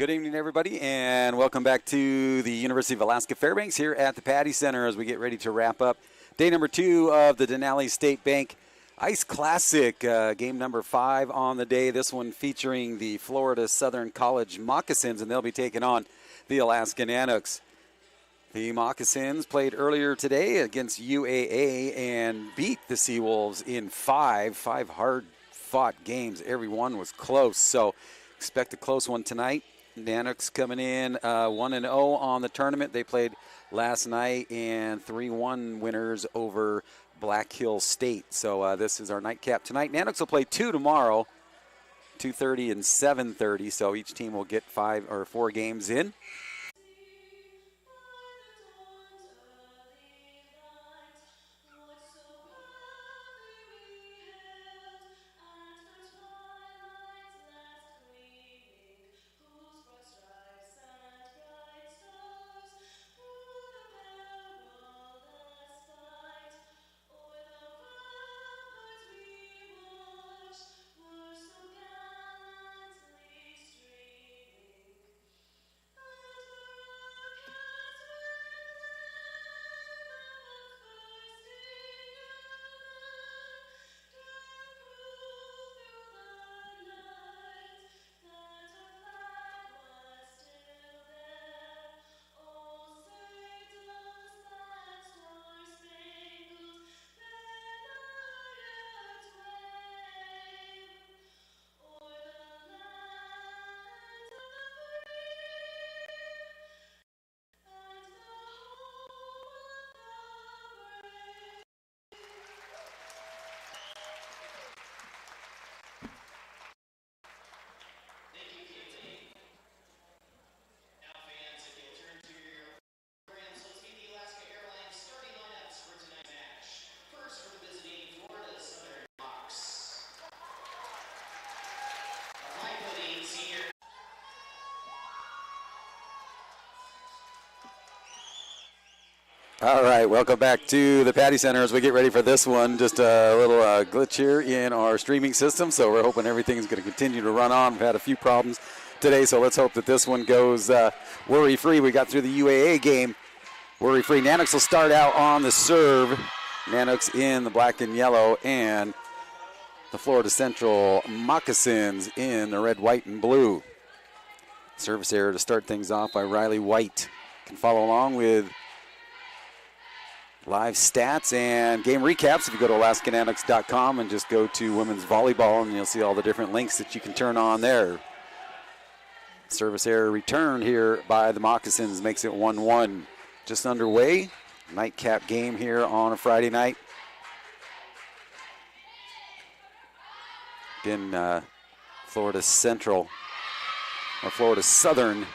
Good evening, everybody, and welcome back to the University of Alaska Fairbanks here at the Patty Center as we get ready to wrap up day number 2 of the Denali State Bank Ice Classic, game number 5 on the day. This one featuring the Florida Southern College Moccasins, and they'll be taking on the Alaska Nanooks. The Moccasins played earlier today against UAA and beat the Seawolves in five hard-fought games. Every one was close, so expect a close one tonight. Nanooks coming in 1-0 on the tournament. They played last night and 3-1 winners over Black Hill State. So this is our nightcap tonight. Nanooks will play 2 tomorrow, 2:30 and 7:30. So each team will get 5 or 4 games in. All right, welcome back to the Patty Center as we get ready for this one. Just a little glitch here in our streaming system, so we're hoping everything's going to continue to run on. We've had a few problems today, so let's hope that this one goes worry-free. We got through the UAA game worry-free. Nanooks will start out on the serve. Nanooks in the black and yellow, and the Florida Central Moccasins in the red, white, and blue. Service error to start things off by Riley White. You can follow along with live stats and game recaps if you go to AlaskaNanooks.com and just go to women's volleyball, and you'll see all the different links that you can turn on there. Service error returned here by the Moccasins makes it 1-1. Just underway. Nightcap game here on a Friday night. Again, Florida Central, or Florida Southern,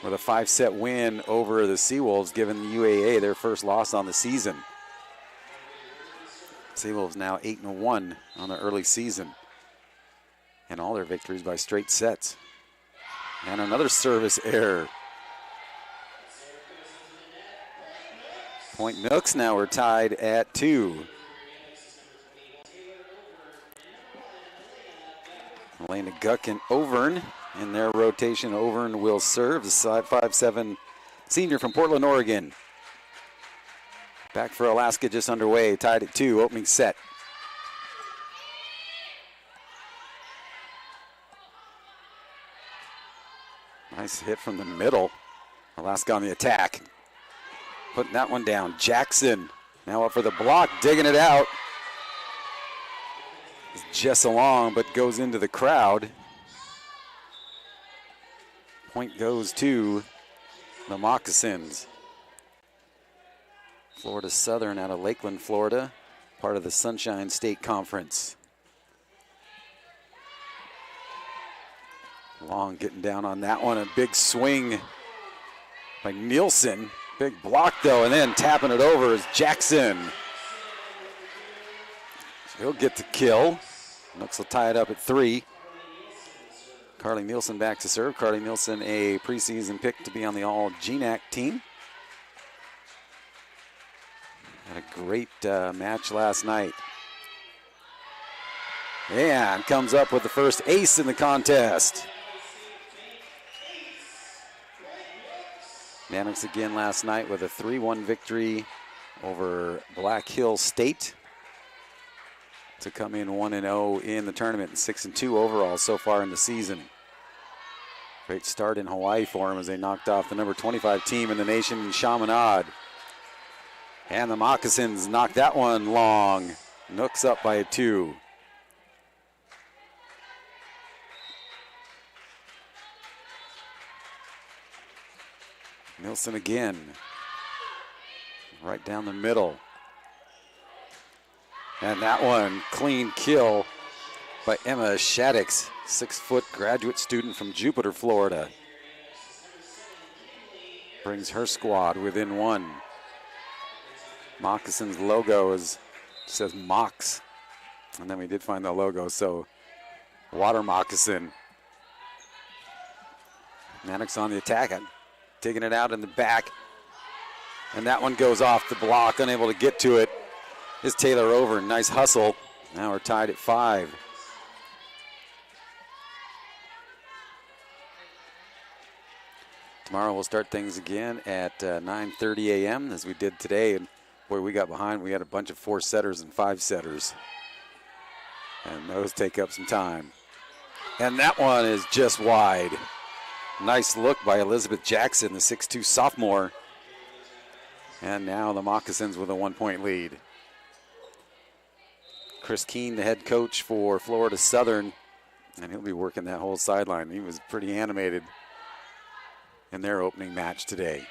with a 5-set win over the Seawolves, giving the UAA their first loss on the season. Seawolves now 8-1 on the early season, and all their victories by straight sets. And another service error. Point Nooks now are tied at 2. Elena Guck and Overn in their rotation. Overn will serve, the 5'7" senior from Portland, Oregon. Back for Alaska just underway, tied at 2, opening set. Nice hit from the middle. Alaska on the attack. Putting that one down. Jackson now up for the block, digging it out. It's Jess along, but goes into the crowd. Point goes to the Moccasins. Florida Southern out of Lakeland, Florida, part of the Sunshine State Conference. Long getting down on that one. A big swing by Nielsen. Big block, though, and then tapping it over is Jackson. He'll get the kill. Nooks will tie it up at 3. Carly Nielsen back to serve. Carly Nielsen, a preseason pick to be on the All-GNAC team. Had a great match last night. And comes up with the first ace in the contest. Nanooks again last night with a 3-1 victory over Black Hill State to come in 1-0 in the tournament and 6-2 overall so far in the season. Great start in Hawaii for them as they knocked off the number 25 team in the nation, Chaminade. And the Moccasins knocked that one long. Nooks up by 2. Nilsson again. Right down the middle. And that one, clean kill by Emma Shaddix, 6-foot graduate student from Jupiter, Florida. Brings her squad within 1. Moccasins logo says Mox. And then we did find the logo, so water moccasin. Nanooks on the attack, taking it out in the back. And that one goes off the block, unable to get to it. Is Taylor over, nice hustle. Now we're tied at 5. Tomorrow we'll start things again at 9:30 a.m. as we did today. And boy, we got behind. We had a bunch of 4-setters and 5-setters. And those take up some time. And that one is just wide. Nice look by Elizabeth Jackson, the 6'2 sophomore. And now the Moccasins with a 1-point lead. Chris Keene, the head coach for Florida Southern, and he'll be working that whole sideline. He was pretty animated in their opening match today.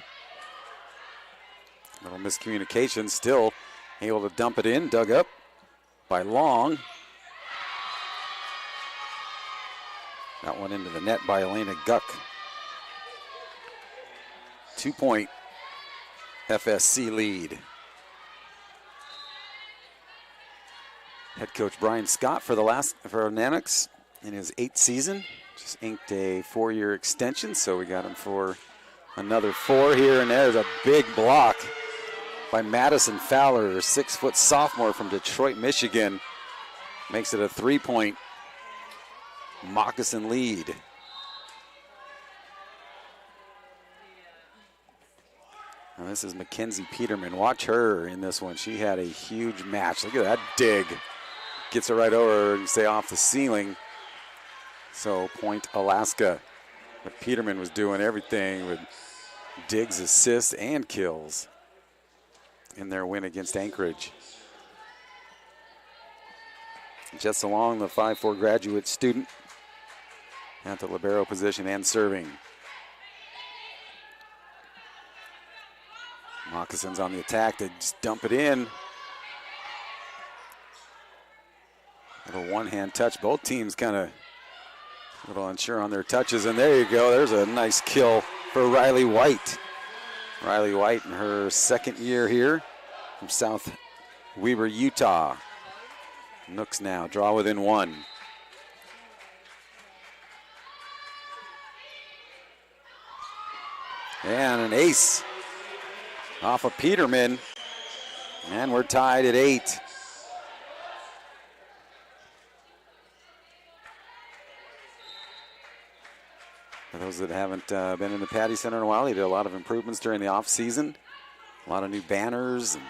Little miscommunication, still able to dump it in, dug up by Long. That one into the net by Elena Guck. 2-point FSC lead. Head coach Brian Scott for Nanooks in his 8th season. Just inked a 4-year extension, so we got him for another 4 here. And there's a big block by Madison Fowler, a 6-foot sophomore from Detroit, Michigan. Makes it a 3-point Moccasin lead. Now this is Mackenzie Peterman. Watch her in this one. She had a huge match. Look at that dig. Gets it right over and stay off the ceiling. So point Alaska. But Peterman was doing everything with digs, assists, and kills in their win against Anchorage. Just along the 5'4 graduate student at the libero position and serving. Moccasins on the attack. They just dump it in. Little one-hand touch. Both teams kind of a little unsure on their touches. And there you go. There's a nice kill for Riley White. Riley White in her 2nd year here from South Weber, Utah. Nooks now draw within 1. And an ace off of Peterman. And we're tied at 8. For those that haven't been in the Patty Center in a while, they did a lot of improvements during the off-season. A lot of new banners and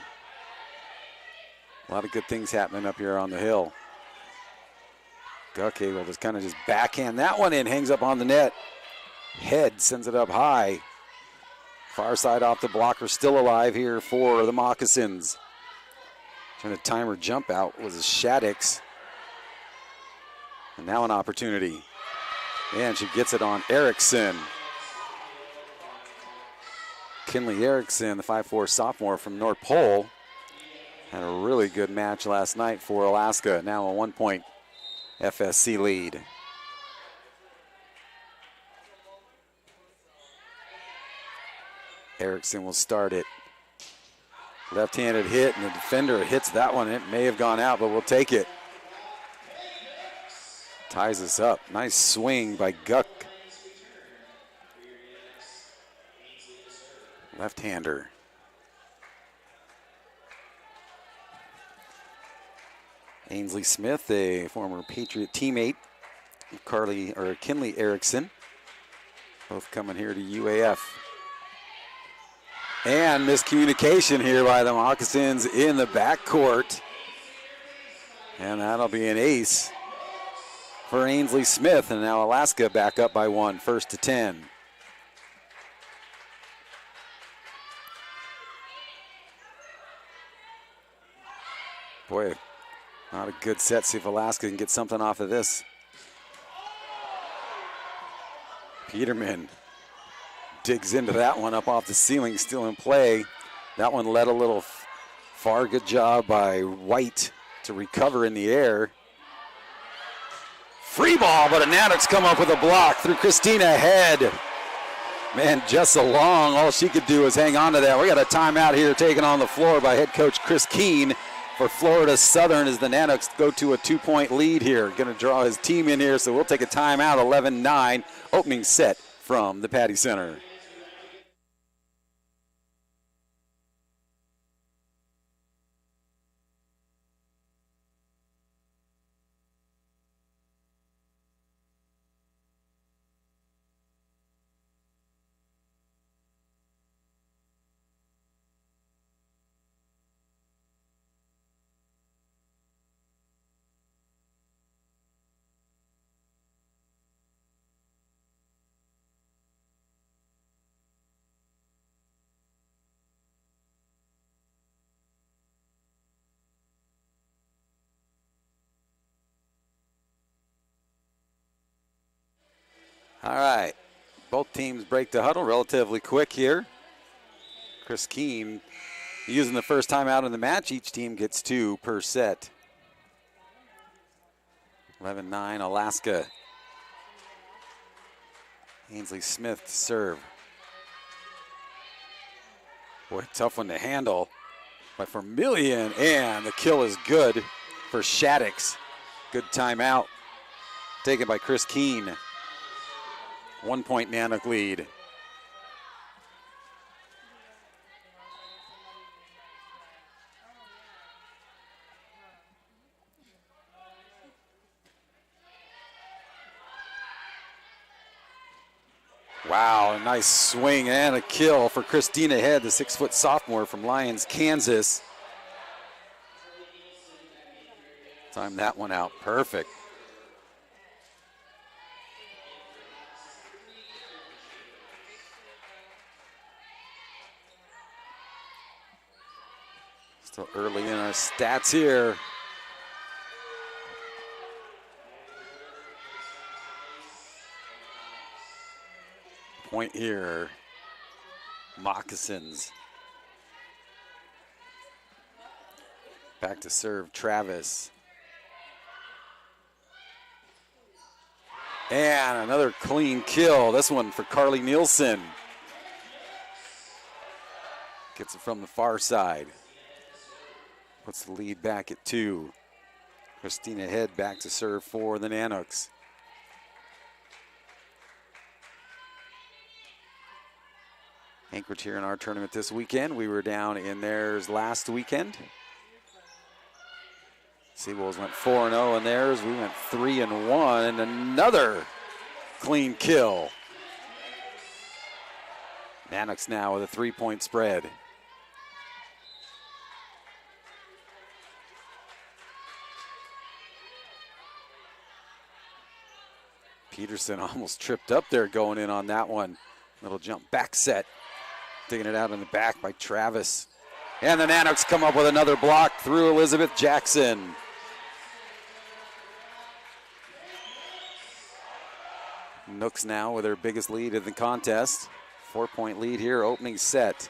a lot of good things happening up here on the hill. Guck able to kind of just backhand that one in, hangs up on the net. Head sends it up high. Far side off the blocker, still alive here for the Moccasins. Trying to time her jump out was Shaddix. And now an opportunity. And she gets it on Erickson. Kinley Erickson, the 5'4 sophomore from North Pole, had a really good match last night for Alaska. Now a 1-point FSC lead. Erickson will start it. Left-handed hit, and the defender hits that one. It may have gone out, but we'll take it. Ties us up. Nice swing by Guck. Left-hander. Ainsley Smith, a former Patriot teammate of Kinley Erickson. Both coming here to UAF. And miscommunication here by the Moccasins in the backcourt. And that'll be an ace for Ainsley Smith. And now Alaska back up by 1, first to 10. Boy, not a good set. See if Alaska can get something off of this. Peterman digs into that one up off the ceiling, still in play. That one led a little far. Good job by White to recover in the air. Free ball, but a Nanooks come up with a block through Christina Head. Man, Jessa Long, all she could do was hang on to that. We got a timeout here taken on the floor by head coach Chris Keene for Florida Southern as the Nanooks go to a 2-point lead here. Going to draw his team in here, so we'll take a timeout, 11-9, opening set from the Patty Center. All right, both teams break the huddle relatively quick here. Chris Keene using the first time out in the match. Each team gets 2 per set. 11-9 Alaska. Ainsley Smith to serve. Boy, tough one to handle by Vermillion, and the kill is good for Shaddix. Good timeout taken by Chris Keene. 1-point Nanook lead. Wow, a nice swing and a kill for Christina Head, the 6-foot sophomore from Lyons, Kansas. Timed that one out perfect. Still early in our stats here. Point here, Moccasins. Back to serve Travis. And another clean kill. This one for Carly Nielsen. Gets it from the far side. Puts the lead back at 2. Christina Head back to serve for the Nanooks. Anchorage here in our tournament this weekend. We were down in theirs last weekend. Seawolves went 4-0 in theirs. We went 3-1, and another clean kill. Nanooks now with a 3-point spread. Peterson almost tripped up there going in on that one. Little jump back set. Taking it out in the back by Travis. And the Nanooks come up with another block through Elizabeth Jackson. Nooks now with their biggest lead in the contest. 4-point lead here, opening set.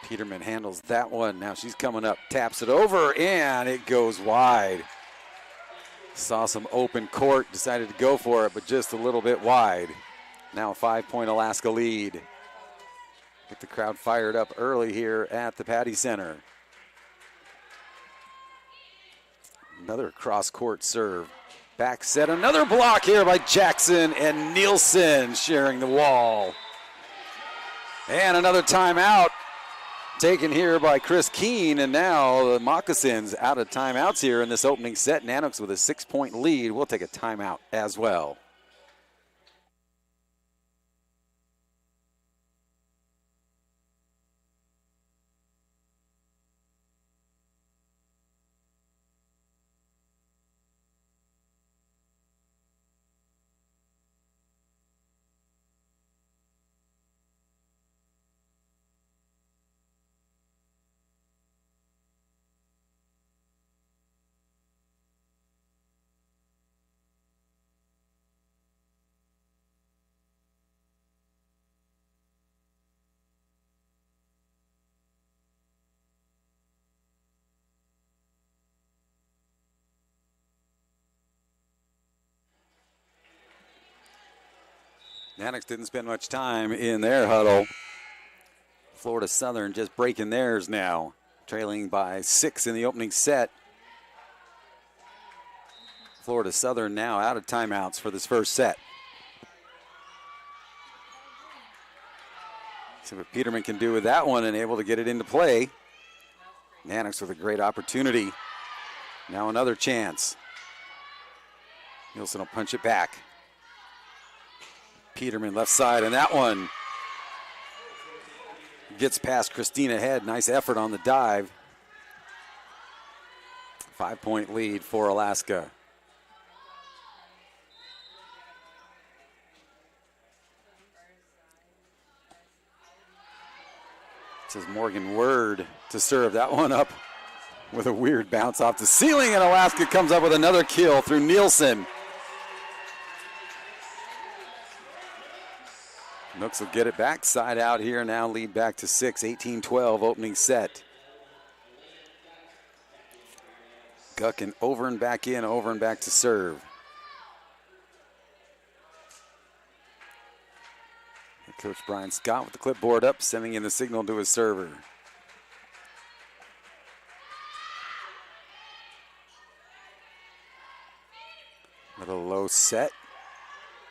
Peterman handles that one. Now she's coming up, taps it over, and it goes wide. Saw some open court, decided to go for it, but just a little bit wide. Now a 5-point Alaska lead. Get the crowd fired up early here at the Patty Center. Another cross-court serve. Back set, another block here by Jackson, and Nielsen sharing the wall. And another timeout taken here by Chris Keene, and now the Moccasins out of timeouts here in this opening set. Nanooks with a 6-point lead. We'll take a timeout as well. Nanooks didn't spend much time in their huddle. Florida Southern just breaking theirs now, trailing by 6 in the opening set. Florida Southern now out of timeouts for this first set. See what Peterman can do with that one and able to get it into play. Nanooks with a great opportunity. Now another chance. Nielsen will punch it back. Peterman left side, and that one gets past Christina Head. Nice effort on the dive. 5-point lead for Alaska. This is Morgan Word to serve that one up with a weird bounce off the ceiling, and Alaska comes up with another kill through Nielsen. Nooks will get it back, side out here, now lead back to 6, 18-12 opening set. Guckin over and back in, over and back to serve. Coach Brian Scott with the clipboard up, sending in the signal to his server. Little low set.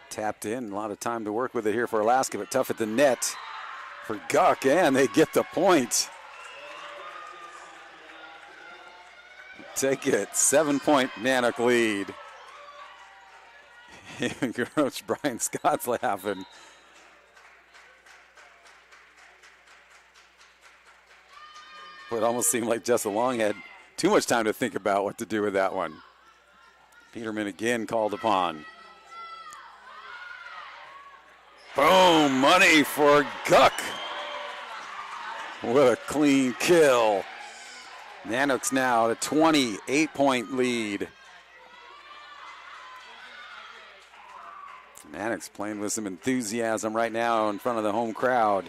Tapped in, a lot of time to work with it here for Alaska, but tough at the net for Guck, and they get the point. Take it, 7-point Nanook lead. Even Coach Brian Scott's laughing. But it almost seemed like Jessa Long had too much time to think about what to do with that one. Peterman again called upon. Boom, money for Guck. What a clean kill. Nanooks now at a 28-point lead. Nanooks playing with some enthusiasm right now in front of the home crowd.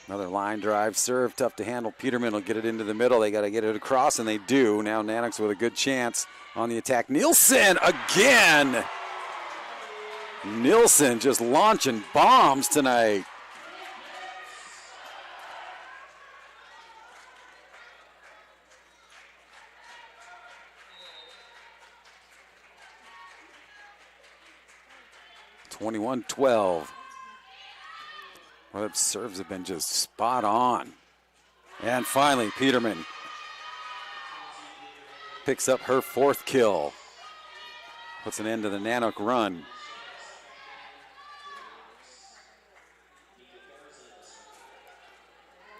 Another line drive serve, tough to handle. Peterman will get it into the middle. They got to get it across, and they do. Now Nanooks with a good chance on the attack. Nielsen again. Nielsen just launching bombs tonight. (21-12). Well, the serves have been just spot on. And finally, Peterman picks up her 4th kill. Puts an end to the Nanook run.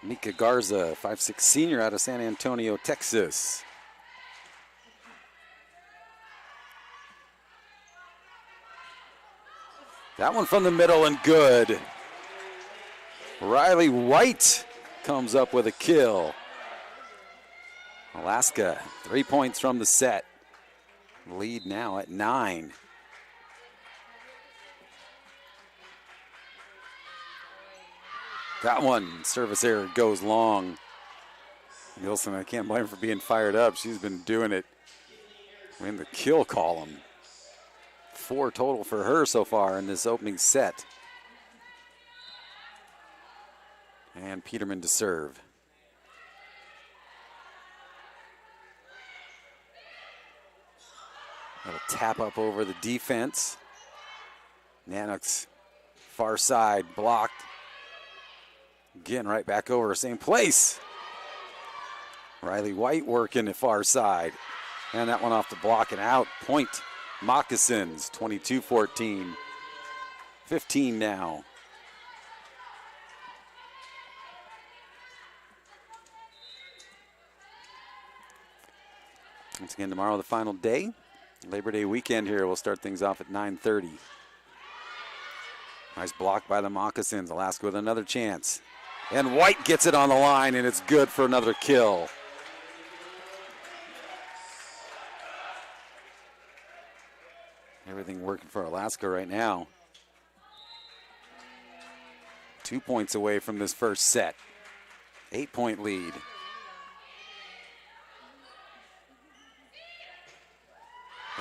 Mika Garza, 5'6" senior out of San Antonio, Texas. That one from the middle and good. Riley White comes up with a kill. Alaska, 3 points from the set. Lead now at 9. That one, service error goes long. Nielsen, I can't blame her for being fired up. She's been doing it in the kill column. 4 total for her so far in this opening set. And Peterman to serve. Little tap up over the defense. Nanooks far side blocked. Again, right back over, same place. Riley White working the far side. And that one off the block and out. Point Moccasins, 22-14. 15 now. Once again, tomorrow the final day. Labor Day weekend here. We'll start things off at 9:30. Nice block by the Moccasins. Alaska with another chance. And White gets it on the line, and it's good for another kill. Everything working for Alaska right now. 2 points away from this first set. 8-point lead.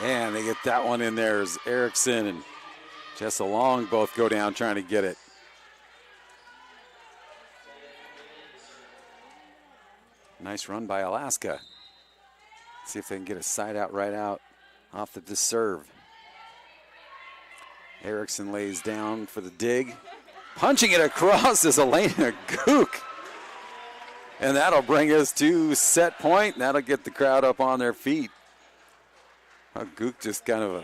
And they get that one in there as Erickson and Jessa Long both go down trying to get it. Nice run by Alaska. See if they can get a side out right out off the serve. Erickson lays down for the dig. Punching it across is Elena Gook. And that'll bring us to set point. That'll get the crowd up on their feet. Gook just kind of a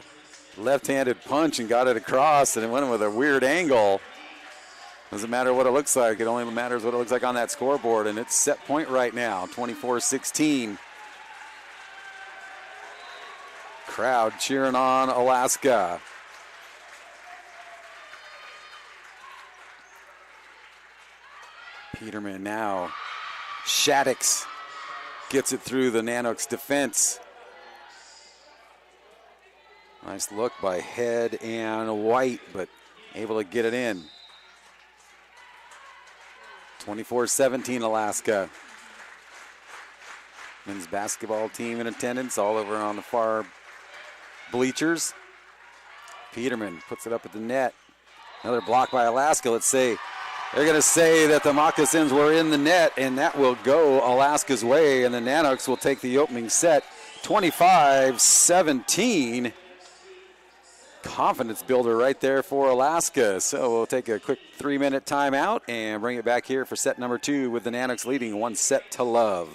left-handed punch and got it across, and it went with a weird angle. Doesn't matter what it looks like. It only matters what it looks like on that scoreboard, and it's set point right now, 24-16. Crowd cheering on Alaska. Peterman now. Shaddix gets it through the Nanooks defense. Nice look by Head and White, but able to get it in. 24-17 Alaska. Men's basketball team in attendance all over on the far bleachers. Peterman puts it up at the net. Another block by Alaska. Let's say they're going to say that the Moccasins were in the net, and that will go Alaska's way, and the Nanooks will take the opening set 25-17. Confidence builder right there for Alaska. So we'll take a quick 3-minute timeout and bring it back here for set number 2 with the Nanooks leading 1-0.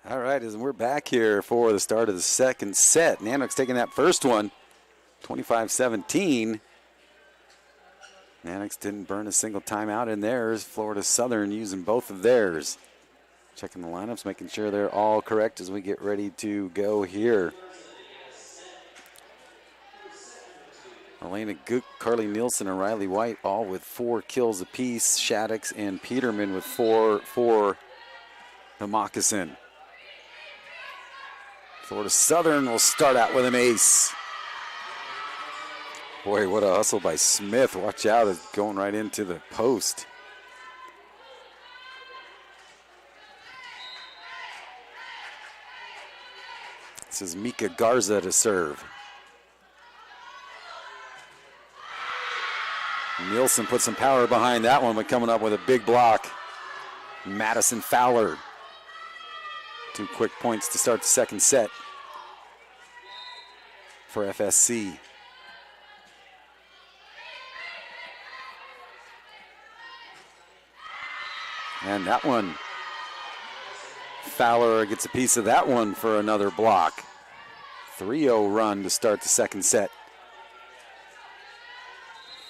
All right, as we're back here for the start of the second set. Nanooks taking that first one, 25-17. Nanooks didn't burn a single timeout in theirs. Florida Southern using both of theirs. Checking the lineups, making sure they're all correct as we get ready to go here. Elena Gook, Carly Nielsen, and Riley White all with 4 kills apiece. Shaddix and Peterman with 4 for the Moccasin. Florida Southern will start out with an ace. Boy, what a hustle by Smith. Watch out, it's going right into the post. This is Mika Garza to serve. Nielsen put some power behind that one, but coming up with a big block. Madison Fowler. 2 quick points to start the second set for FSC. And that one, Fowler gets a piece of that one for another block. 3-0 run to start the second set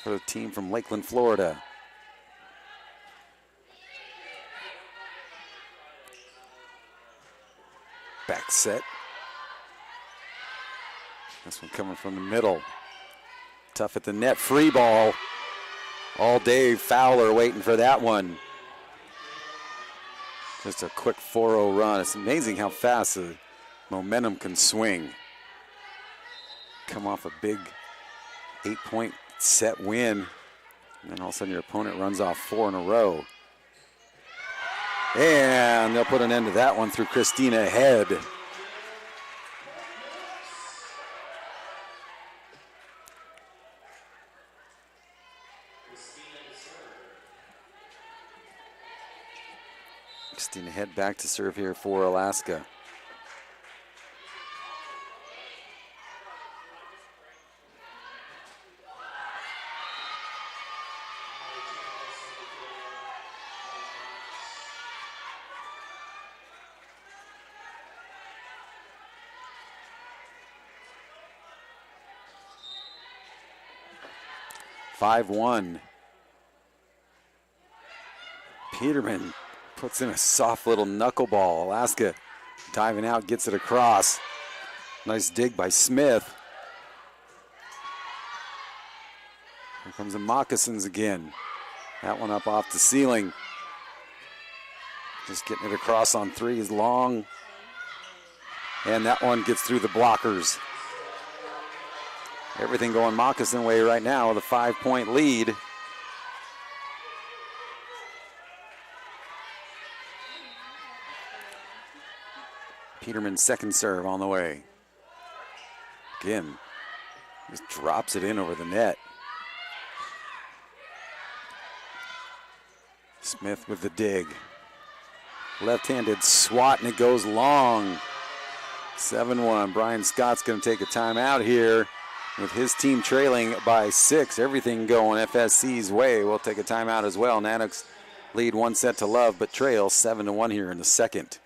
for the team from Lakeland, Florida. Back set. This one coming from the middle. Tough at the net, free ball. All day, Fowler waiting for that one. Just a quick 4-0 run. It's amazing how fast the momentum can swing. Come off a big 8-point set win, and then all of a sudden your opponent runs off 4 in a row. And they'll put an end to that one through Christina Head. Christina Head back to serve here for Alaska. (5-1). Peterman puts in a soft little knuckleball. Alaska diving out, gets it across. Nice dig by Smith. Here comes the Moccasins again. That one up off the ceiling. Just getting it across on 3 is long. And that one gets through the blockers. Everything going Moccasin way right now with a 5-point lead. Peterman's second serve on the way. Again, just drops it in over the net. Smith with the dig. Left-handed swat, and it goes long. 7-1. Brian Scott's going to take a timeout here with his team trailing by 6. Everything going FSC's way. We'll take a timeout as well. Nanooks lead 1-0 but trail 7-1 here in the second.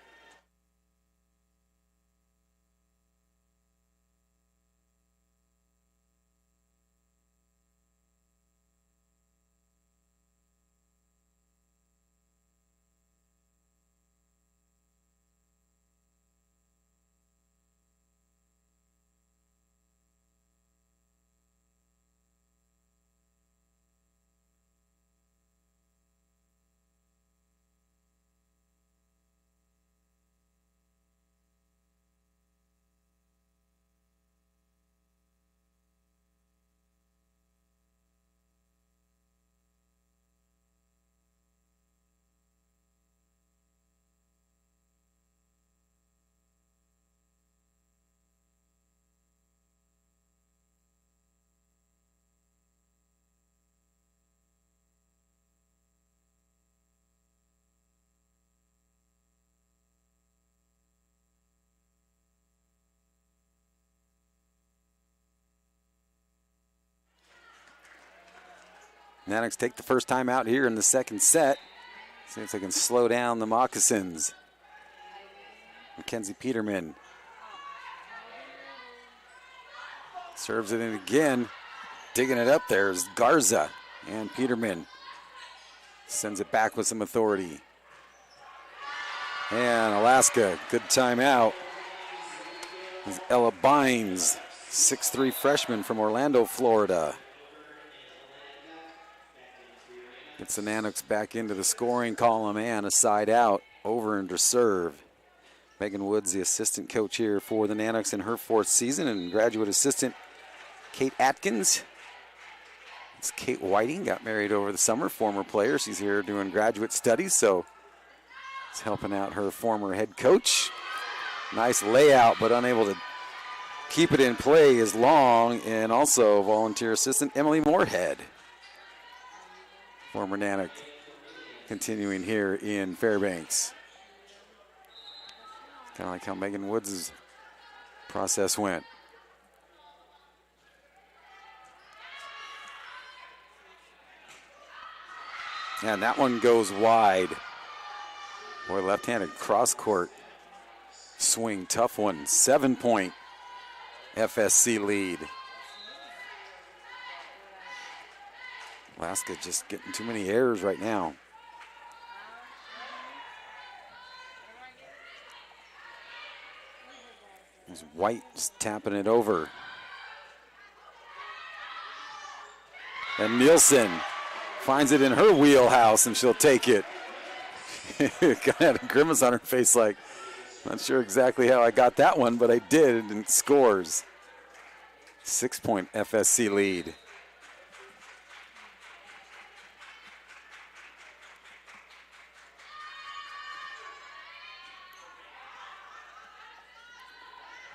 Nanooks take the first time out here in the second set. See if they can slow down the Moccasins. Mackenzie Peterman serves it in again. Digging it up there is Garza. And Peterman sends it back with some authority. And Alaska, good timeout. Is Ella Bynes, 6'3" freshman from Orlando, Florida. Gets the Nanooks back into the scoring column and a side out over under serve. Megan Woods, the assistant coach here for the Nanooks in her 4th season, and graduate assistant Kate Atkins. It's Kate Whiting, got married over the summer, former player. She's here doing graduate studies, so it's helping out her former head coach. Nice layout, but unable to keep it in play is Long, and also volunteer assistant Emily Moorhead. Former Nanook continuing here in Fairbanks. Kind of like how Megan Woods' process went. And that one goes wide. Boy, left-handed cross-court swing, tough one. 7-point FSC lead. Alaska just getting too many errors right now. There's White just tapping it over. And Nielsen finds it in her wheelhouse, and she'll take it. Got a grimace on her face like, not sure exactly how I got that one, but I did, and scores. 6-point FSC lead.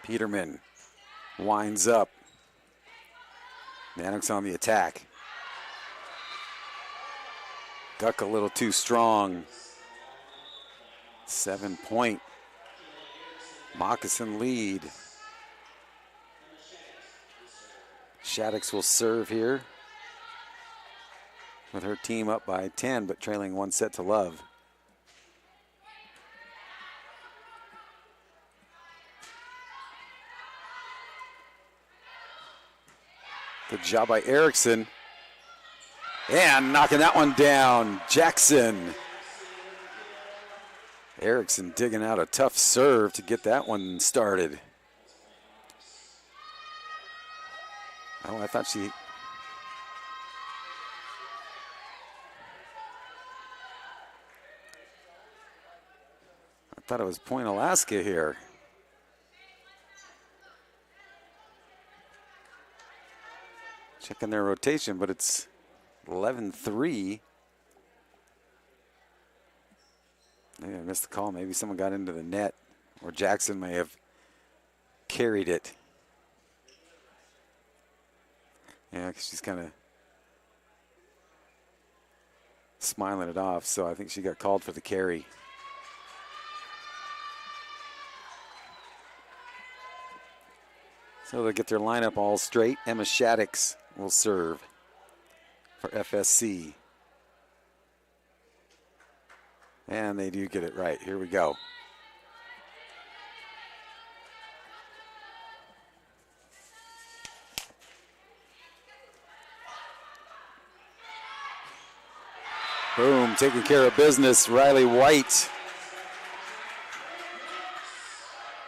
Peterman winds up. Nanooks on the attack. Duck a little too strong. 7-point Moccasin lead. Shaddix will serve here with her team up by 10, but trailing 1 set to love. Good job by Erickson. And knocking that one down, Jackson. Erickson digging out a tough serve to get that one started. Oh, I thought it was Point Alaska here. Checking their rotation, but it's 11-3. Maybe I missed the call. Maybe someone got into the net, or Jackson may have carried it. Yeah, because she's kind of smiling it off, so I think she got called for the carry. So they'll get their lineup all straight. Emma Shaddix will serve for FSC. And they do get it right. Here we go. Boom, taking care of business, Riley White.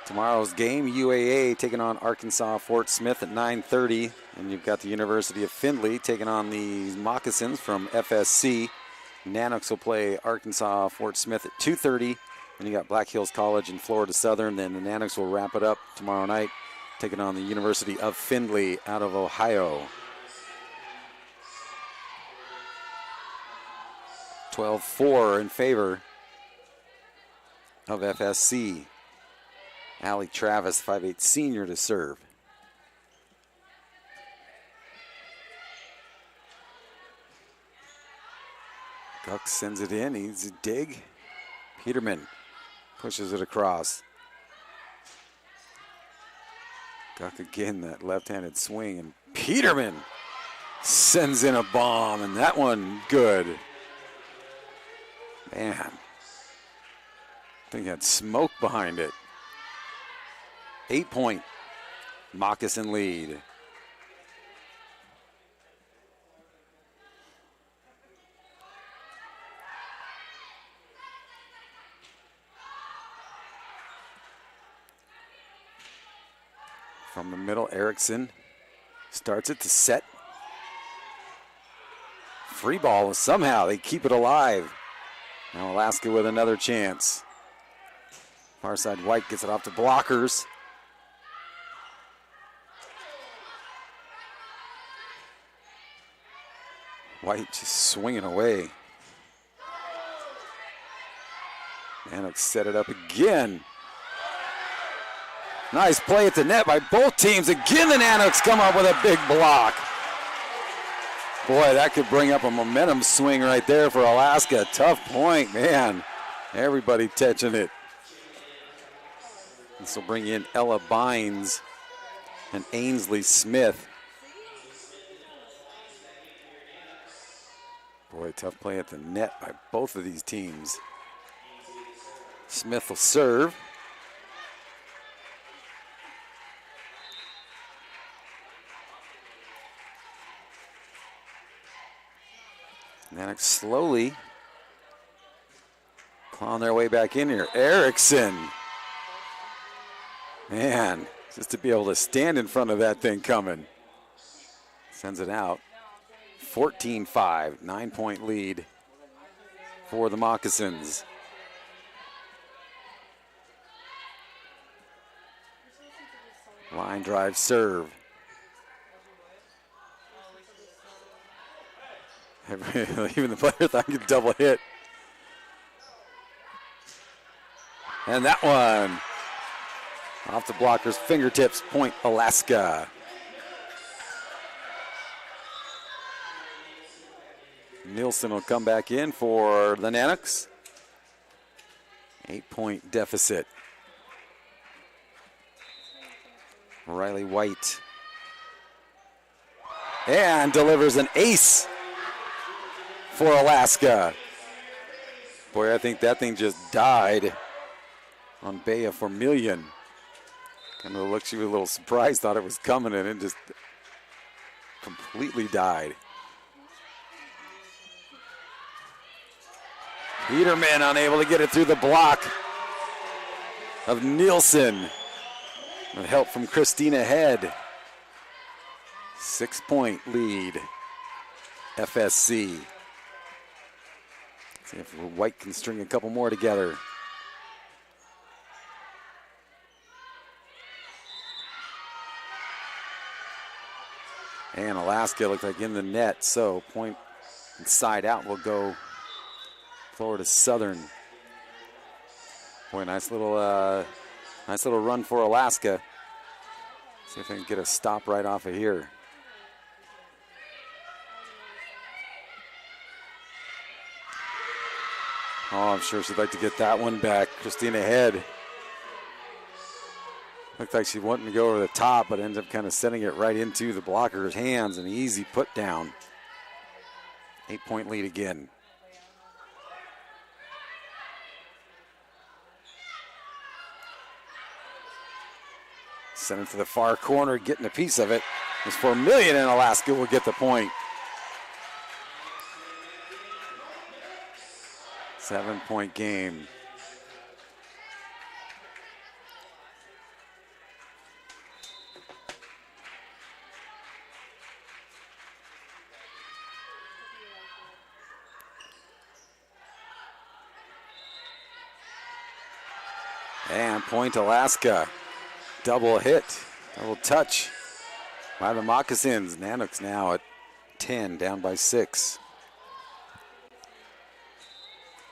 Tomorrow's game, UAA taking on Arkansas Fort Smith at 9:30. And you've got the University of Findlay taking on the Moccasins from FSC. Nanooks will play Arkansas Fort Smith at 2:30. And you got Black Hills College and Florida Southern. Then the Nanooks will wrap it up tomorrow night, taking on the University of Findlay out of Ohio. 12-4 in favor of FSC. Allie Travis, 5'8" senior, to serve. Guck sends it in. He's a dig. Peterman pushes it across. Guck again, that left-handed swing, and Peterman sends in a bomb, and that one good. Man, I think it had smoke behind it. 8-point Moccasin lead. From the middle, Erickson starts it to set. Free ball, somehow they keep it alive. Now Alaska with another chance. Far side, White gets it off to blockers. White just swinging away. Nanooks set it up again. Nice play at the net by both teams. Again, the Nanooks come up with a big block. Boy, that could bring up a momentum swing right there for Alaska. Tough point, man. Everybody touching it. This will bring in Ella Bynes and Ainsley Smith. Boy, tough play at the net by both of these teams. Smith will serve. Nanooks slowly clawing their way back in here. Erickson. Man, just to be able to stand in front of that thing coming. Sends it out. 14-5, 9-point lead for the Moccasins. Line drive serve. Even the player thought he could double hit. And that one off the blocker's fingertips, point Alaska. Nielsen will come back in for the Nanooks. 8-point deficit. Riley White. And delivers an ace for Alaska. Boy, I think that thing just died on Bea Formilion. Kind of looked, she was a little surprised, thought it was coming, and it just completely died. Peterman unable to get it through the block of Nielsen. With help from Christina Head. 6-point lead, FSC. See if White can string a couple more together. And Alaska looked like in the net, so point inside out will go Florida Southern. Boy, nice little run for Alaska. See if they can get a stop right off of here. Oh, I'm sure she'd like to get that one back. Christina Head. Looked like she wanted to go over the top, but ends up kind of setting it right into the blocker's hands. An easy put down. 8-point lead again. Send it to the far corner, getting a piece of it. It's Formilion, and Alaska will get the point. 7-point game. And point Alaska. Double hit, double touch by the Moccasins. Nanooks now at 10, down by 6.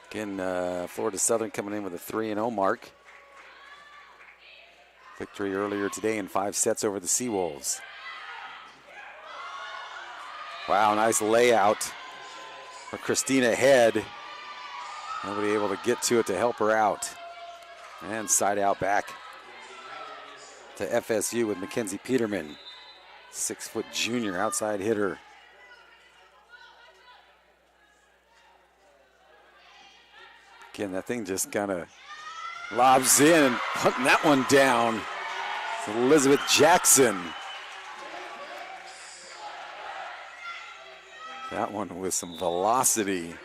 Again, Florida Southern coming in with a 3-0 mark. Victory earlier today in 5 sets over the Seawolves. Wow, nice layout for Christina Head. Nobody able to get to it to help her out. And side out back to FSU with Mackenzie Peterman. 6-foot junior outside hitter. Again, that thing just kind of lobs in and putting that one down. It's Elizabeth Jackson. That one with some velocity.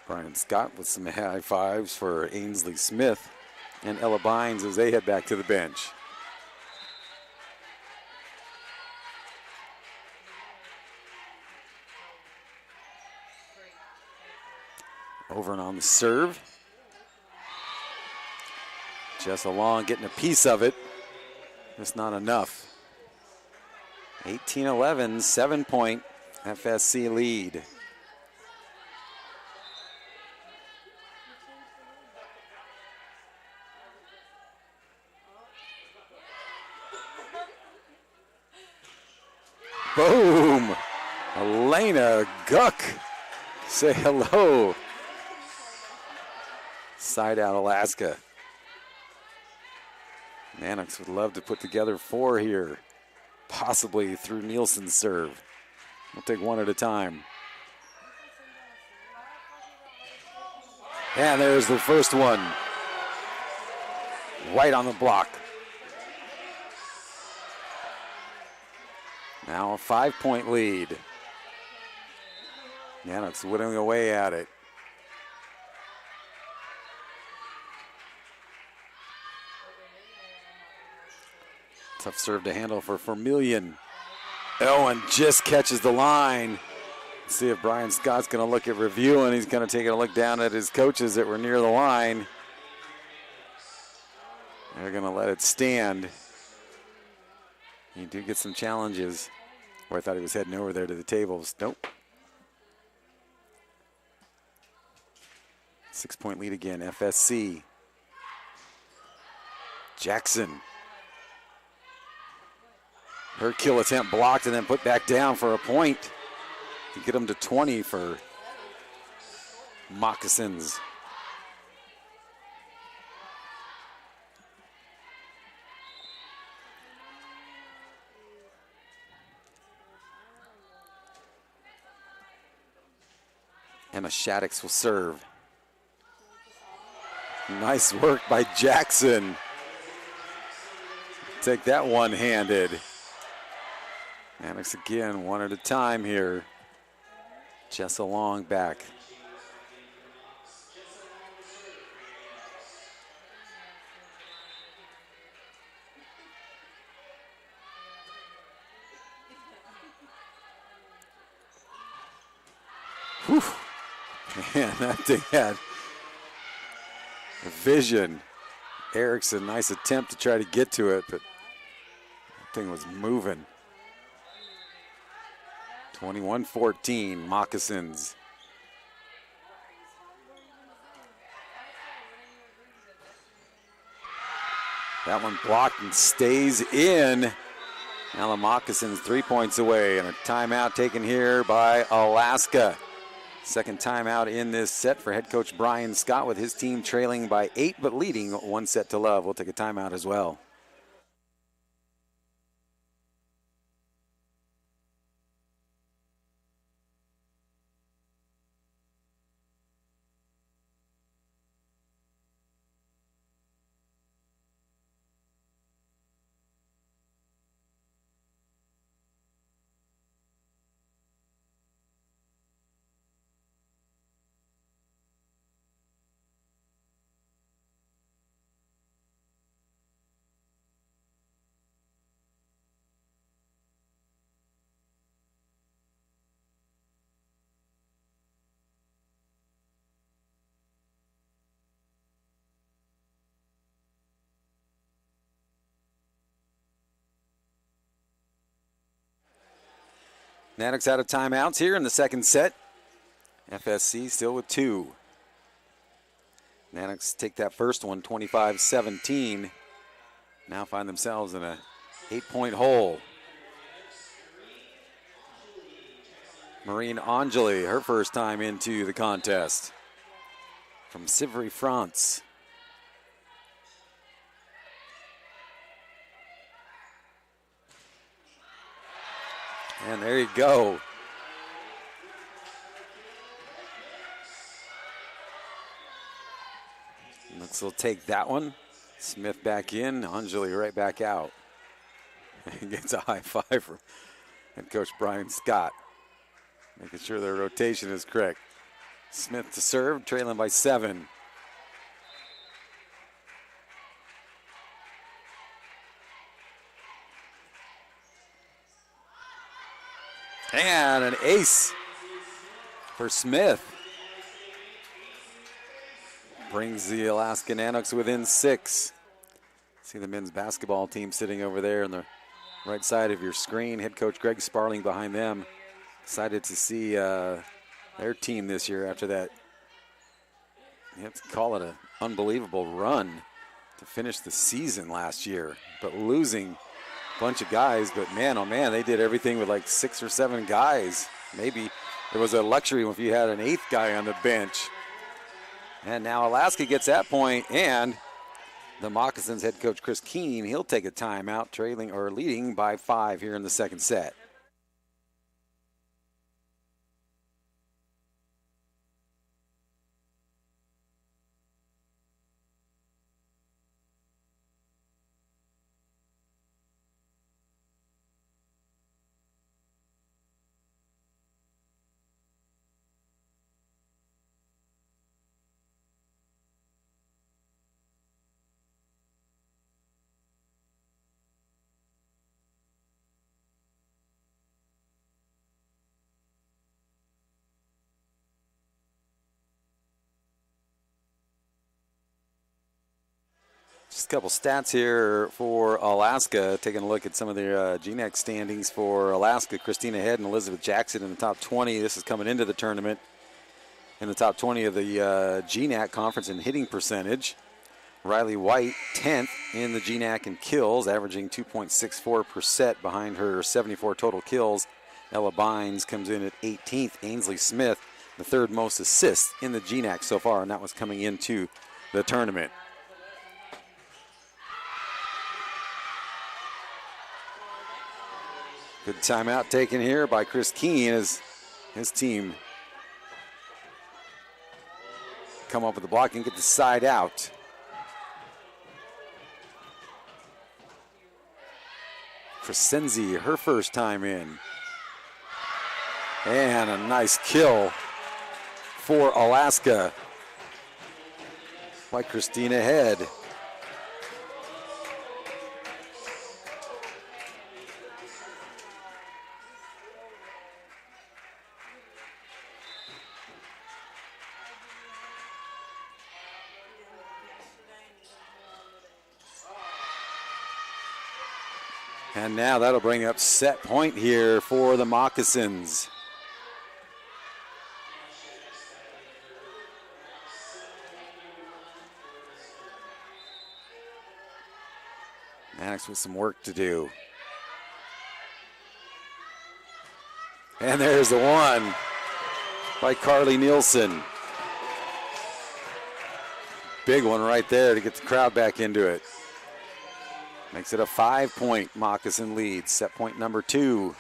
Brian Scott with some high fives for Ainsley Smith and Ella Bynes as they head back to the bench. Over and on the serve. Jessa Long getting a piece of it. Just not enough. 18-11, 7-point FSC lead. Boom! Elena Guck. Say hello. Side out Alaska. Nanooks would love to put together 4 here, possibly through Nielsen's serve. We'll take one at a time. And there's the first one. Right on the block. Now a 5-point lead. Nanooks whittling away at it. Tough serve to handle for Vermillion. Oh, and just catches the line. Let's see if Brian Scott's going to look at review, and he's going to take a look down at his coaches that were near the line. They're going to let it stand. He did get some challenges. Or I thought he was heading over there to the tables. Nope. 6-point lead again, FSC. Jackson. Her kill attempt blocked and then put back down for a point to get them to 20 for Moccasins. Emma Shaddix will serve. Nice work by Jackson. Take that one-handed. Nanooks again, one at a time here. Jessa Long back. Whew. Man, that thing had a vision. Erickson, nice attempt to try to get to it, but that thing was moving. 21-14, Moccasins. That one blocked and stays in. Now the Moccasins 3 points away, and a timeout taken here by Alaska. Second timeout in this set for head coach Brian Scott, with his team trailing by 8 but leading 1-0. We'll take a timeout as well. Nanooks out of timeouts here in the second set. FSC still with 2. Nanooks take that first one, 25-17. Now find themselves in a 8-point hole. Marine Angeli, her first time into the contest from Sivry, France. And there you go. Looks will take that one. Smith back in, Angeli right back out. And gets a high five from head coach Brian Scott, making sure their rotation is correct. Smith to serve, trailing by 7. And an ace for Smith. Brings the Alaska Nanooks within 6. See the men's basketball team sitting over there on the right side of your screen. Head coach Greg Sparling behind them. Excited to see their team this year after that. You have to call it an unbelievable run to finish the season last year. But losing a bunch of guys. But man, oh man, they did everything with like 6 or 7 guys. Maybe it was a luxury if you had an 8th guy on the bench. And now Alaska gets that point, and the Moccasins head coach Chris Keene, he'll take a timeout, trailing or leading by 5 here in the second set. Just a couple stats here for Alaska. Taking a look at some of their GNAC standings for Alaska. Christina Head and Elizabeth Jackson in the top 20. This is coming into the tournament in the top 20 of the GNAC conference in hitting percentage. Riley White, 10th in the GNAC in kills, averaging 2.64 per set behind her 74 total kills. Ella Bynes comes in at 18th. Ainsley Smith, the 3rd most assists in the GNAC so far, and that was coming into the tournament. Good timeout taken here by Chris Keene as his team come up with the block and get the side out. Crescenzi, her first time in. And a nice kill for Alaska by Christina Head. And now that'll bring up set point here for the Moccasins. Nanooks with some work to do. And there's the one by Carly Nielsen. Big one right there to get the crowd back into it. Makes it a 5-point Moccasin lead. Set point number 2.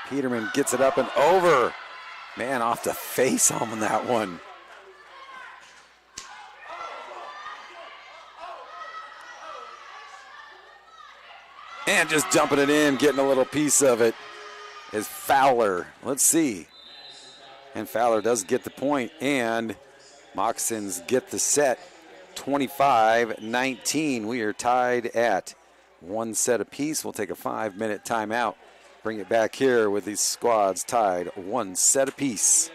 Peterman gets it up and over. Man, off the face on that one. And just dumping it in, getting a little piece of it is Fowler. Let's see. And Fowler does get the point, and Moccasins get the set 25-19. We are tied at 1 set apiece. We'll take a 5-minute timeout. Bring it back here with these squads tied 1 set apiece.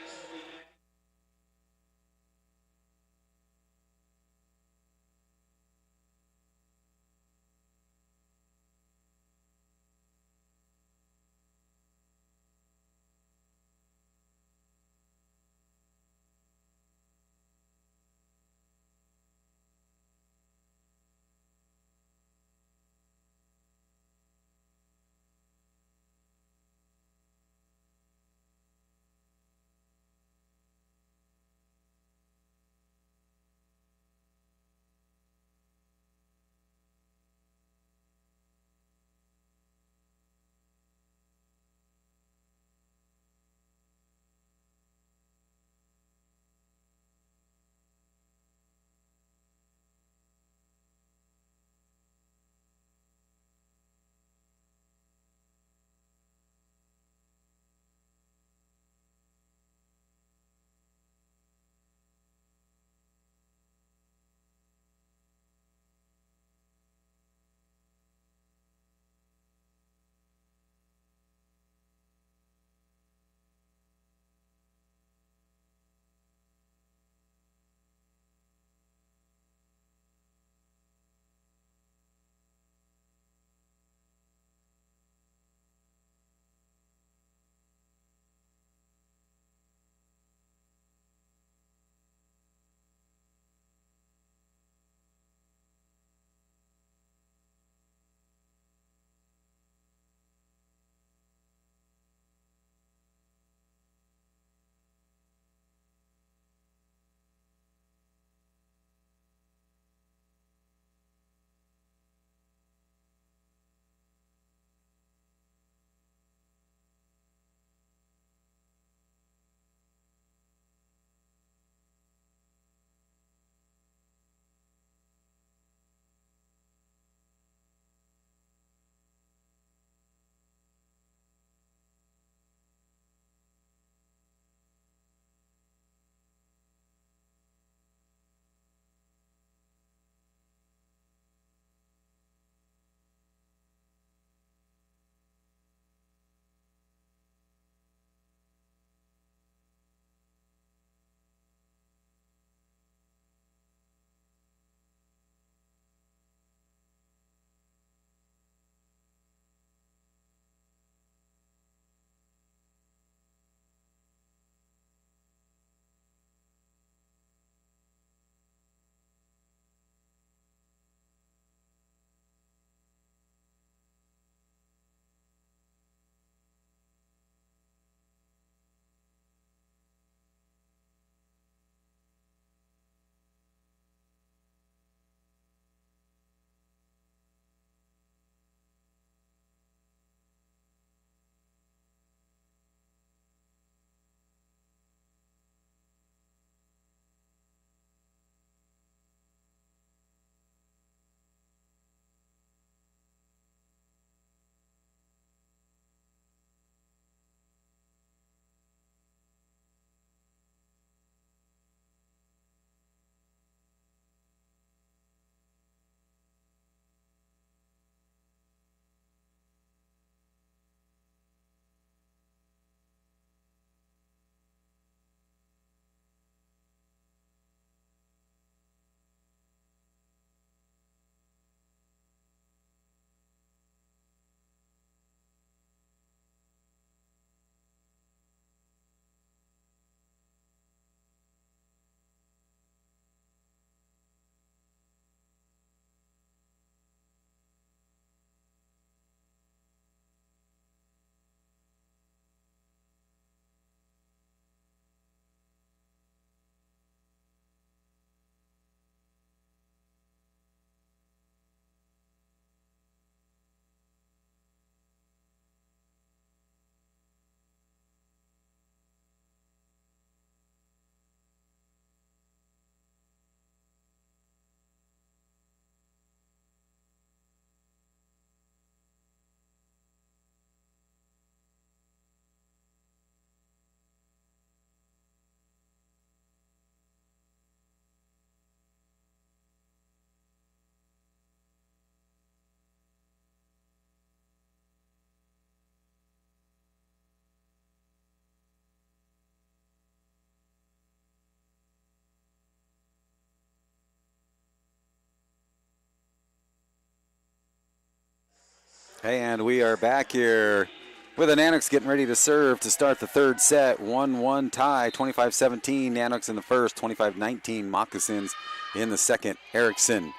And we are back here with the Nanooks getting ready to serve to start the third set. 1-1 tie, 25-17. Nanooks in the first, 25-19. Moccasins in the second. Erickson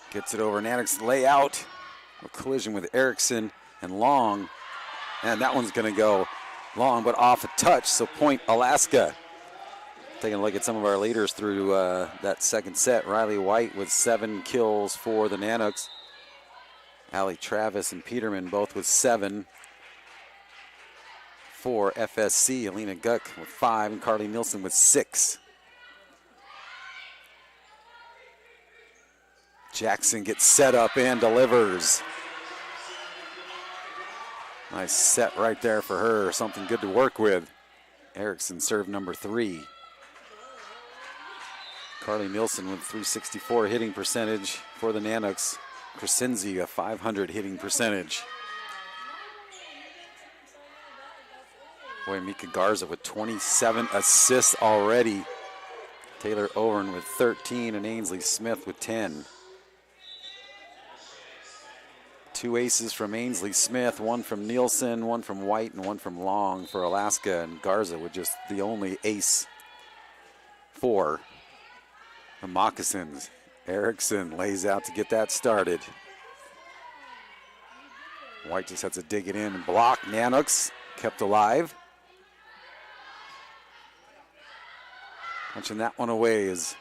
gets it over. Nanooks lay out. A collision with Erickson and Long. And that one's going to go long, but off a touch. So point Alaska. Taking a look at some of our leaders through that second set. Riley White with 7 kills for the Nanooks. Allie Travis and Peterman both with 7. For FSC, Alina Guck with 5 and Carly Nielsen with 6. Jackson gets set up and delivers. Nice set right there for her. Something good to work with. Erickson serve number 3. Carly Nielsen with 364 hitting percentage for the Nanooks. Crescenzi a 500 hitting percentage. Boy, Mika Garza with 27 assists already. Taylor Overn with 13 and Ainsley Smith with 10. 2 aces from Ainsley Smith, 1 from Nielsen, 1 from White, and 1 from Long for Alaska. And Garza with just the only ace for the Moccasins. Erickson lays out to get that started. White just has to dig it in and block. Nanooks kept alive. Punching that one away is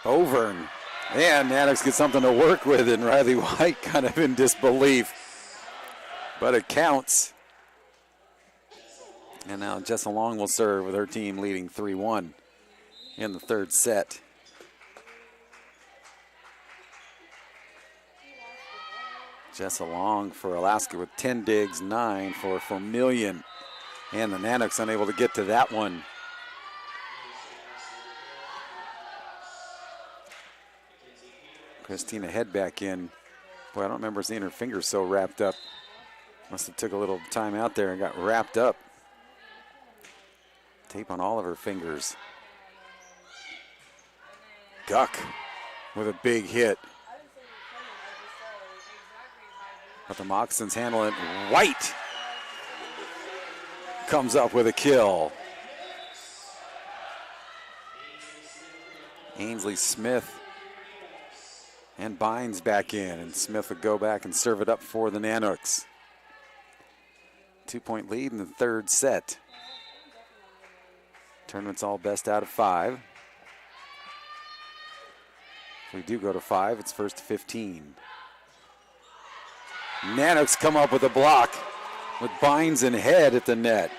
Overn. And Nanooks get something to work with, and Riley White kind of in disbelief. But it counts. And now Jessa Long will serve with her team leading 3-1 in the third set. Jessa Long for Alaska with 10 digs, 9 for Vermillion. And the Nanooks unable to get to that one. Christina head back in. Boy, I don't remember seeing her fingers so wrapped up. Must have took a little time out there and got wrapped up. Tape on all of her fingers. Guck with a big hit. But the Moccasins handle it. White comes up with a kill. Ainsley Smith and Bynes back in, and Smith would go back and serve it up for the Nanooks. 2-point lead in the third set. Tournament's all best out of 5. If we do go to 5, it's first to 15. Nanooks come up with a block with Bynes and Head at the net.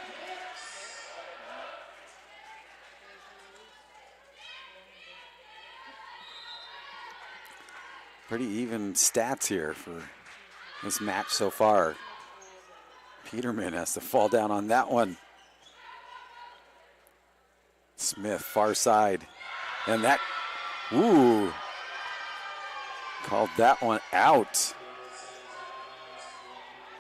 Pretty even stats here for this match so far. Peterman has to fall down on that one. Smith, far side. And that, ooh, called that one out.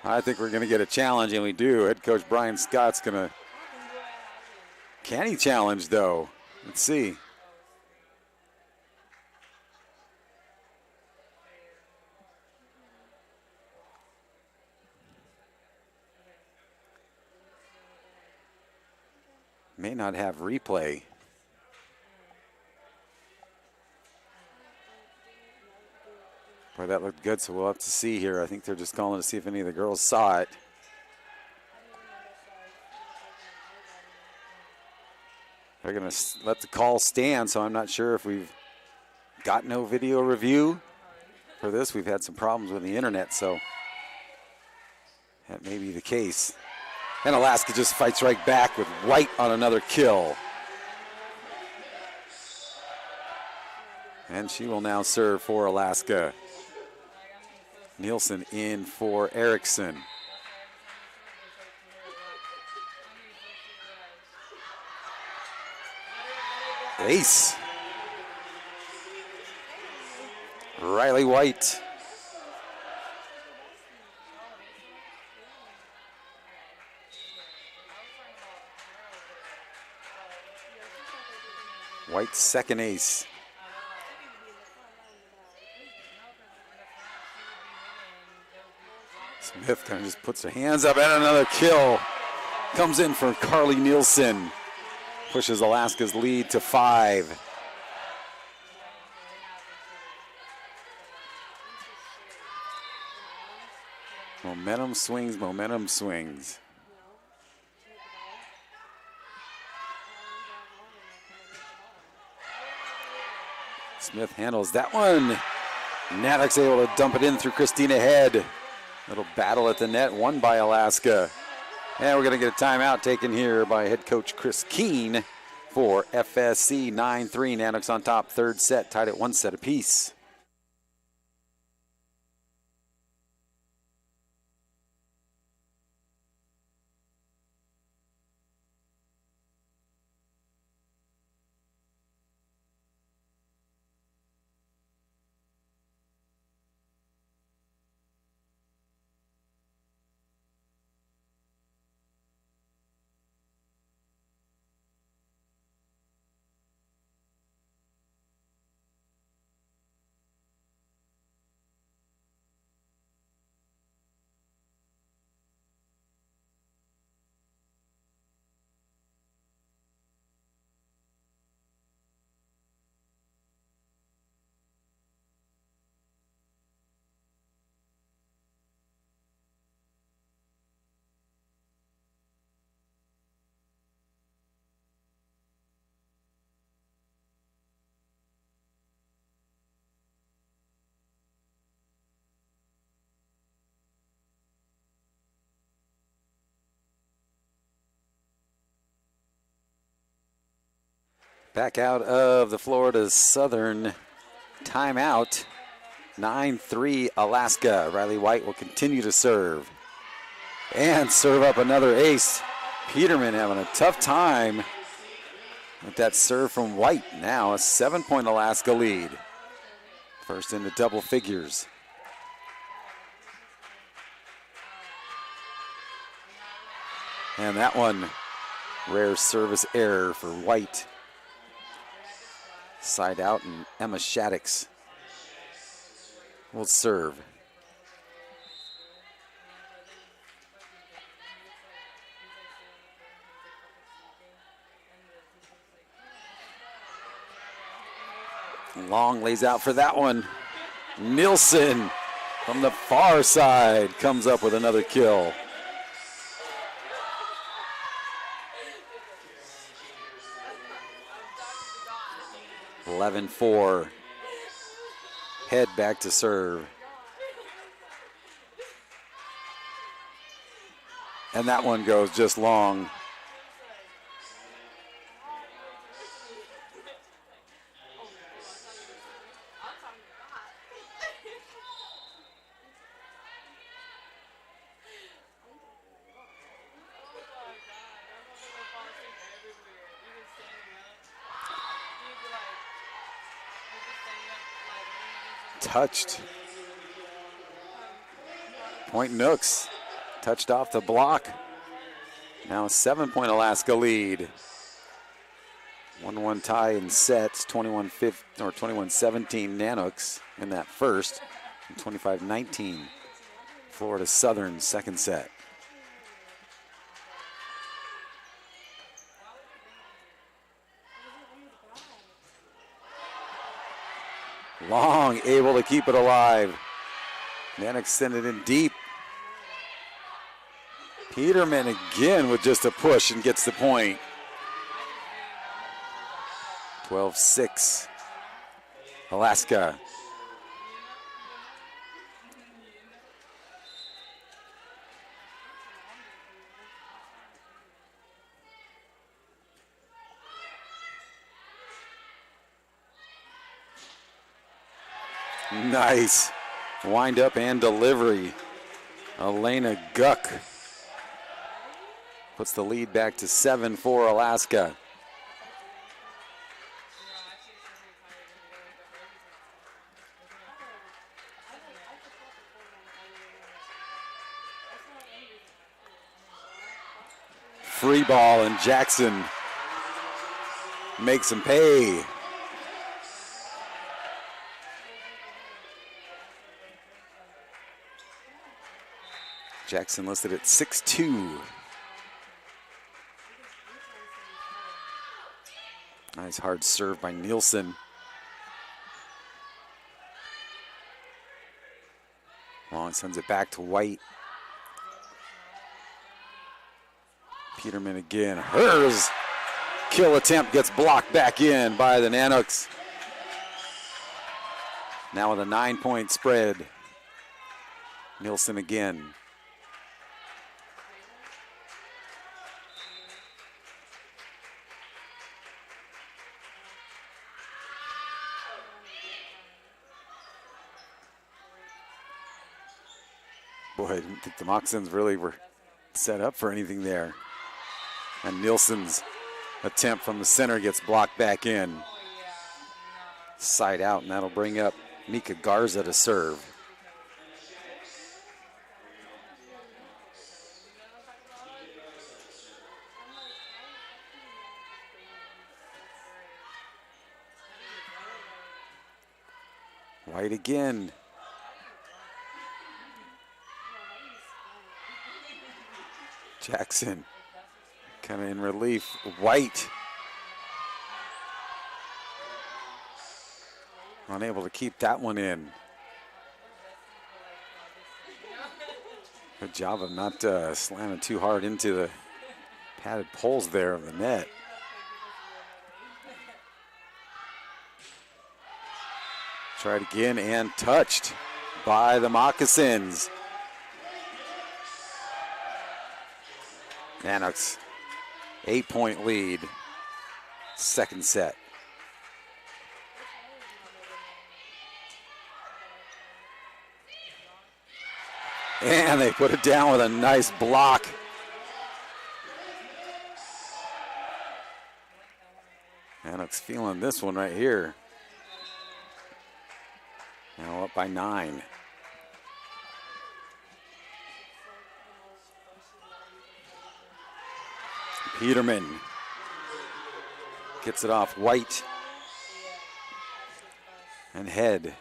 I think we're going to get a challenge, and we do. Head coach Brian Scott's going to, can he challenge though? Let's see. May not have replay. Boy, that looked good, so we'll have to see here. I think they're just calling to see if any of the girls saw it. They're going to let the call stand, so I'm not sure if we've got no video review for this. We've had some problems with the internet, so that may be the case. And Alaska just fights right back with White on another kill. And she will now serve for Alaska. Nielsen in for Erickson. Ace. Riley White. White's second ace. Smith kind of just puts her hands up, and another kill comes in for Carly Nielsen. Pushes Alaska's lead to 5. Momentum swings, momentum swings. Smith handles that one. Nanooks able to dump it in through Christina Head. Little battle at the net, won by Alaska. And we're going to get a timeout taken here by head coach Chris Keene for FSC. 9-3, Nanooks on top, third set, tied at 1 set apiece. Back out of the Florida Southern timeout. 9-3 Alaska. Riley White will continue to serve. And serve up another ace. Peterman having a tough time with that serve from White. Now a 7-point Alaska lead. First into double figures. And that one, rare service error for White. Side out, and Emma Shaddix will serve. Long lays out for that one. Nielsen from the far side comes up with another kill. 11-4. Head back to serve. And that one goes just long. Touched. Point Nooks. Touched off the block. Now a 7-point Alaska lead. 1-1 tie in sets. 21-17 Nanooks in that first. And 25-19 Florida Southern second set. Long able to keep it alive. Nanooks send it in deep. Peterman again with just a push and gets the point. 12-6. Alaska. Nice wind up and delivery. Elena Guck puts the lead back to 7 for Alaska. Free ball, and Jackson makes him pay. Jackson listed at 6'2". Nice hard serve by Nielsen. Long sends it back to White. Peterman again. Hers kill attempt gets blocked back in by the Nanooks. Now with a 9-point spread. Nielsen again. Boy, I didn't think the Moccasins really were set up for anything there. And Nielsen's attempt from the center gets blocked back in. Side out, and that'll bring up Mika Garza to serve. White again. Jackson kind of in relief. White unable to keep that one in. Good job of not slamming too hard into the padded poles there of the net. Tried again and touched by the Moccasins. Nanooks, 8-point lead, second set. And they put it down with a nice block. Nanooks feeling this one right here. Now up by 9. Peterman gets it off White and Head.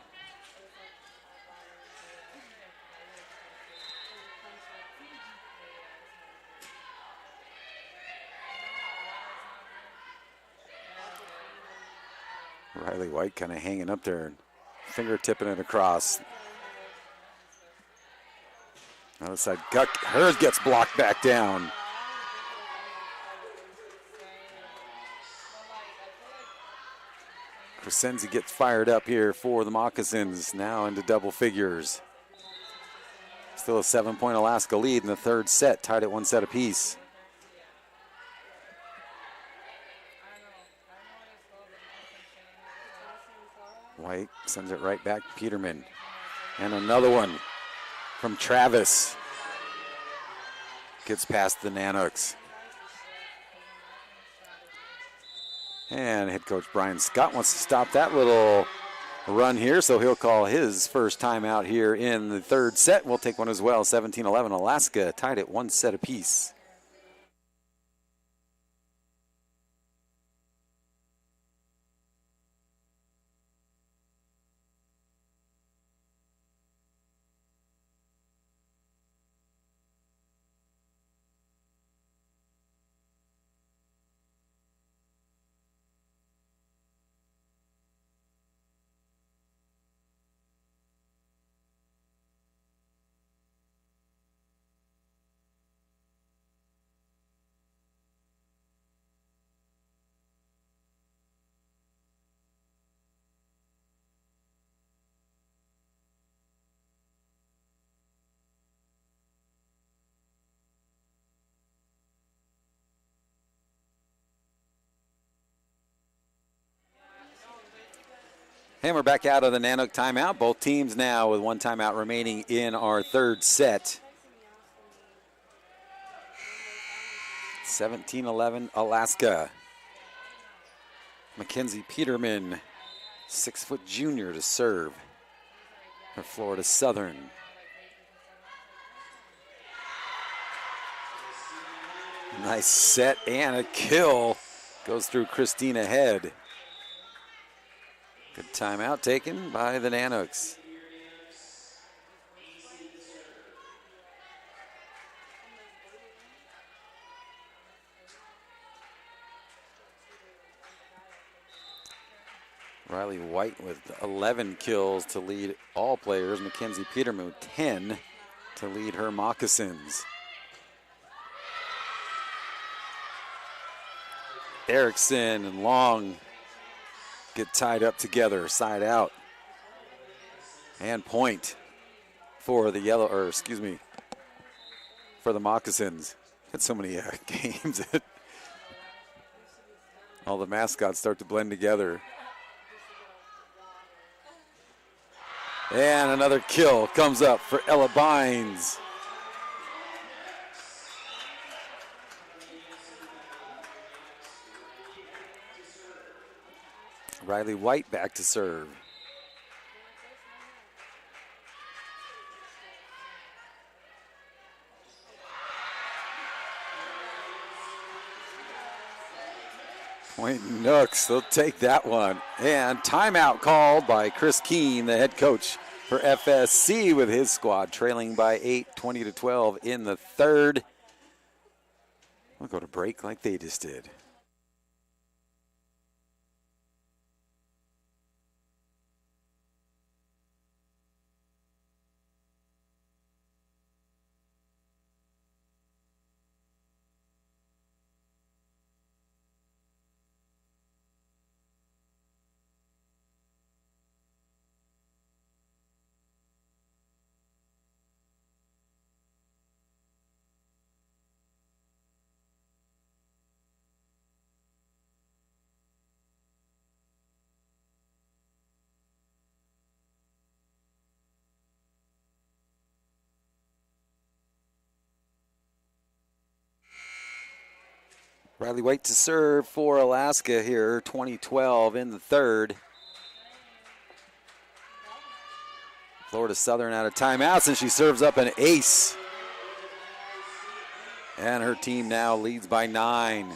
Riley White kind of hanging up there, finger tipping it across. Other side, hers gets blocked back down. Crescenzi gets fired up here for the Moccasins, now into double figures. Still a 7-point Alaska lead in the third set, tied at 1 set apiece. White sends it right back to Peterman. And another one from Travis. Gets past the Nanooks. And head coach Brian Scott wants to stop that little run here, so he'll call his first timeout here in the third set. We'll take one as well. 17-11 Alaska, tied at 1 set apiece. And we're back out of the Nanook timeout. Both teams now with 1 timeout remaining in our third set. 17-11 Alaska. Mackenzie Peterman, 6-foot junior to serve for Florida Southern. Nice set and a kill. Goes through Christina Head. Good timeout taken by the Nanooks. Riley White with 11 kills to lead all players. Mackenzie Peterman with 10 to lead her Moccasins. Erickson and Long get tied up together, side out. And point for the for the Moccasins. Had so many games that all the mascots start to blend together. And another kill comes up for Ella Bynes. Riley White back to serve. Point Nooks, they'll take that one. And timeout called by Chris Keene, the head coach for FSC, with his squad trailing by 8, 20-12 in the third. We'll go to break like they just did. Riley White to serve for Alaska here, 20-12 in the third. Florida Southern out of timeouts, and she serves up an ace. And her team now leads by 9.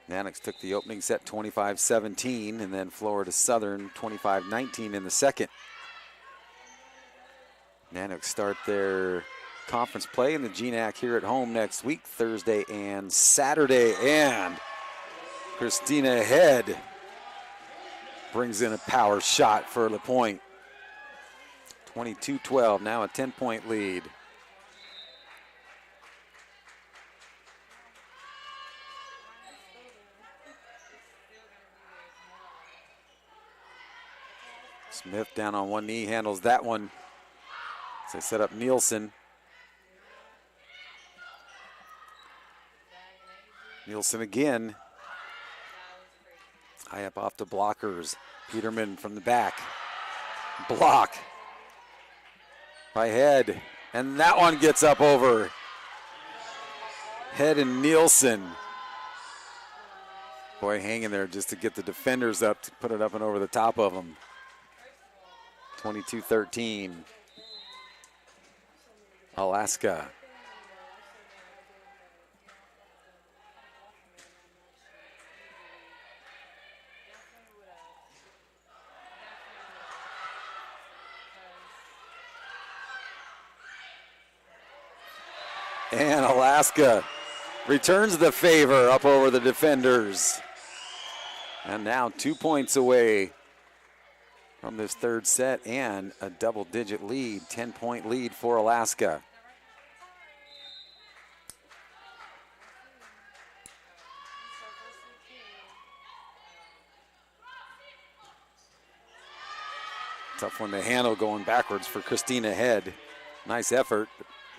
Nanooks took the opening set 25-17, and then Florida Southern 25-19 in the second. Nanooks start their conference play in the GNAC here at home next week, Thursday and Saturday. And Christina Head brings in a power shot for the point. 22-12, now a 10-point lead. Smith down on one knee, handles that one. So they set up Nielsen. Nielsen again. High up off the blockers. Peterman from the back. Block by Head. And that one gets up over Head and Nielsen. Boy, hanging there just to get the defenders up, to put it up and over the top of them. 22-13. Alaska. And Alaska returns the favor up over the defenders. And now 2 points away from this third set and a double-digit lead, 10-point lead for Alaska. Tough one to handle going backwards for Christina Head. Nice effort.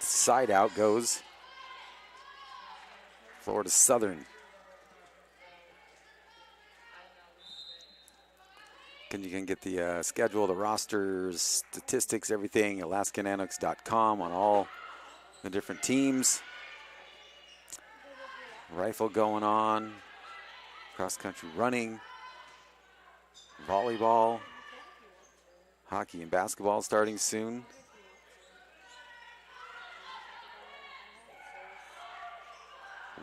Side out goes Florida Southern. You can get the schedule, the rosters, statistics, everything, AlaskaNanooks.com on all the different teams. Rifle going on, cross-country running, volleyball, hockey and basketball starting soon.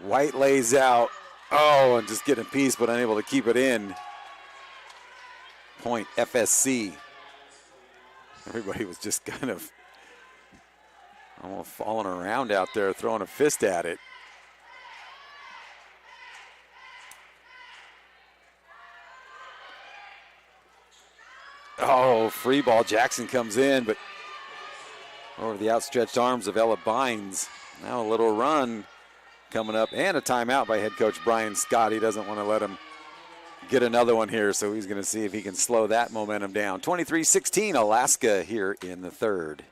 White lays out. Oh, and just getting a piece, but unable to keep it in. Point FSC. Everybody was just kind of almost falling around out there, throwing a fist at it. Oh, free ball. Jackson comes in, but over the outstretched arms of Ella Bynes. Now a little run coming up and a timeout by head coach Brian Scott. He doesn't want to let him get another one here, so he's going to see if he can slow that momentum down. 23-16, Alaska here in the third.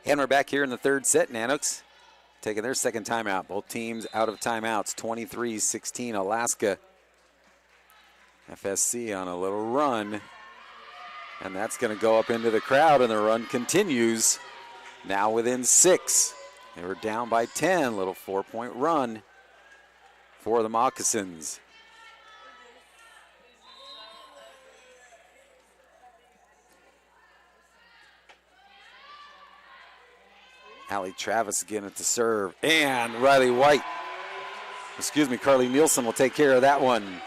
And we're back here in the third set. Nanooks taking their second timeout. Both teams out of timeouts. 23-16 Alaska. FSC on a little run. And that's going to go up into the crowd, and the run continues. Now within 6. They were down by 10. Little 4-point run for the Moccasins. Allie Travis again at the serve. And Carly Nielsen will take care of that one.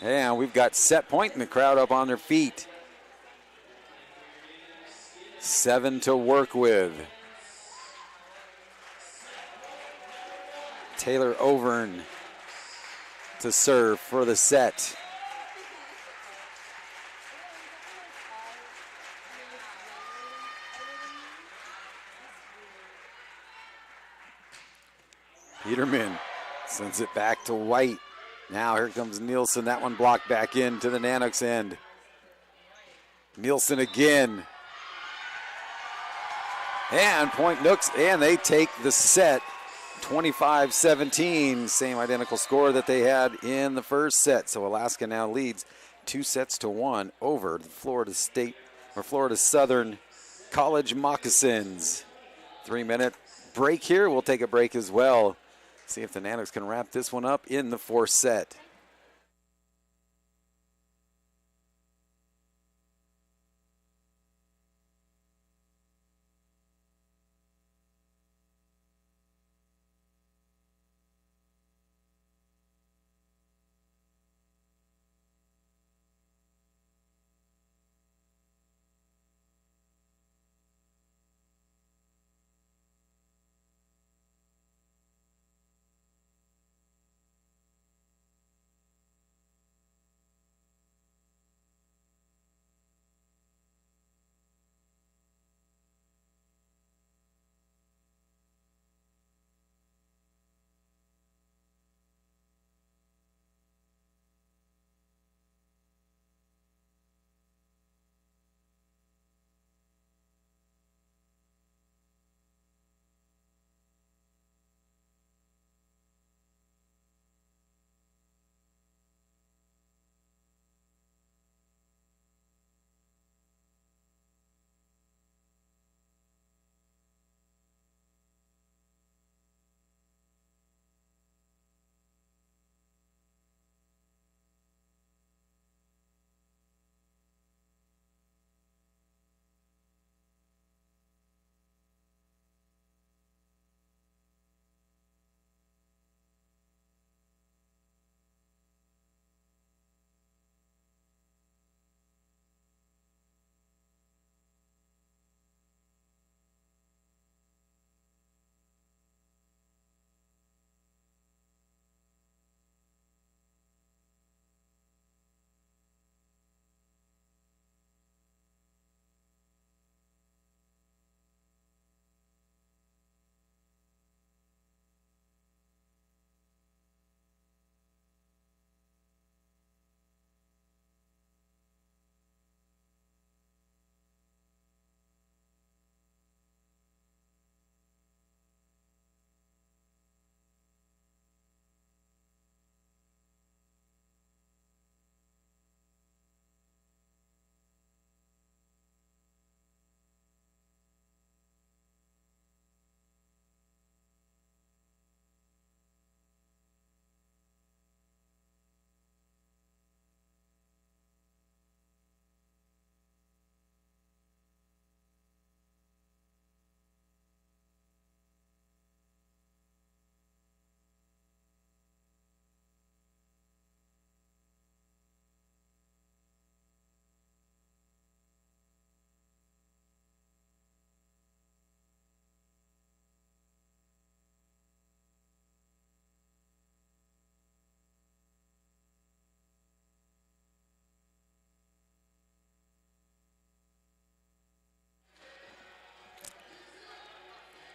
And we've got set point and the crowd up on their feet. 7 to work with. Taylor Overn to serve for the set. Peterman sends it back to White. Now here comes Nielsen. That one blocked back into the Nanooks end. Nielsen again. And point Nooks, and they take the set. 25-17, same identical score that they had in the first set. So Alaska now leads 2-1 over the Florida Southern College Moccasins. 3-minute break here. We'll take a break as well. See if the Nanooks can wrap this one up in the fourth set.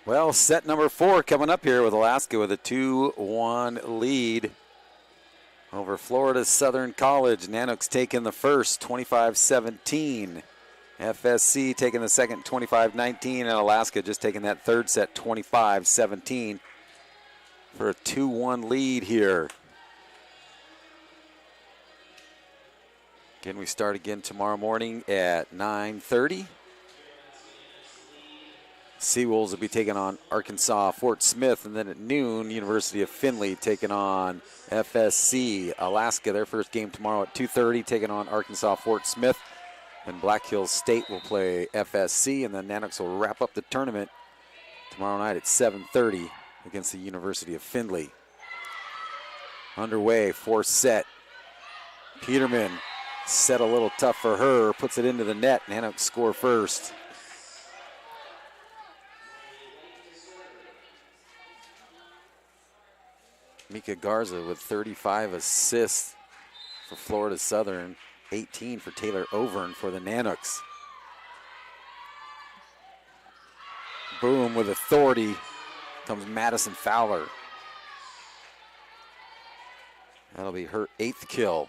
Well, set number 4 coming up here with Alaska with a 2-1 lead over Florida Southern College. Nanooks taking the first, 25-17. FSC taking the second, 25-19. And Alaska just taking that third set, 25-17 for a 2-1 lead here. Again, we start again tomorrow morning at 9:30. Seawolves will be taking on Arkansas Fort Smith, and then at noon, University of Findlay taking on FSC. Alaska, their first game tomorrow at 2:30, taking on Arkansas Fort Smith. Then Black Hills State will play FSC, and then Nanooks will wrap up the tournament tomorrow night at 7:30 against the University of Findlay. Underway, fourth set. Peterman set a little tough for her, puts it into the net. Nanooks score first. Mika Garza with 35 assists for Florida Southern, 18 for Taylor Overn for the Nanooks. Boom, with authority comes Madison Fowler. That'll be her 8th kill.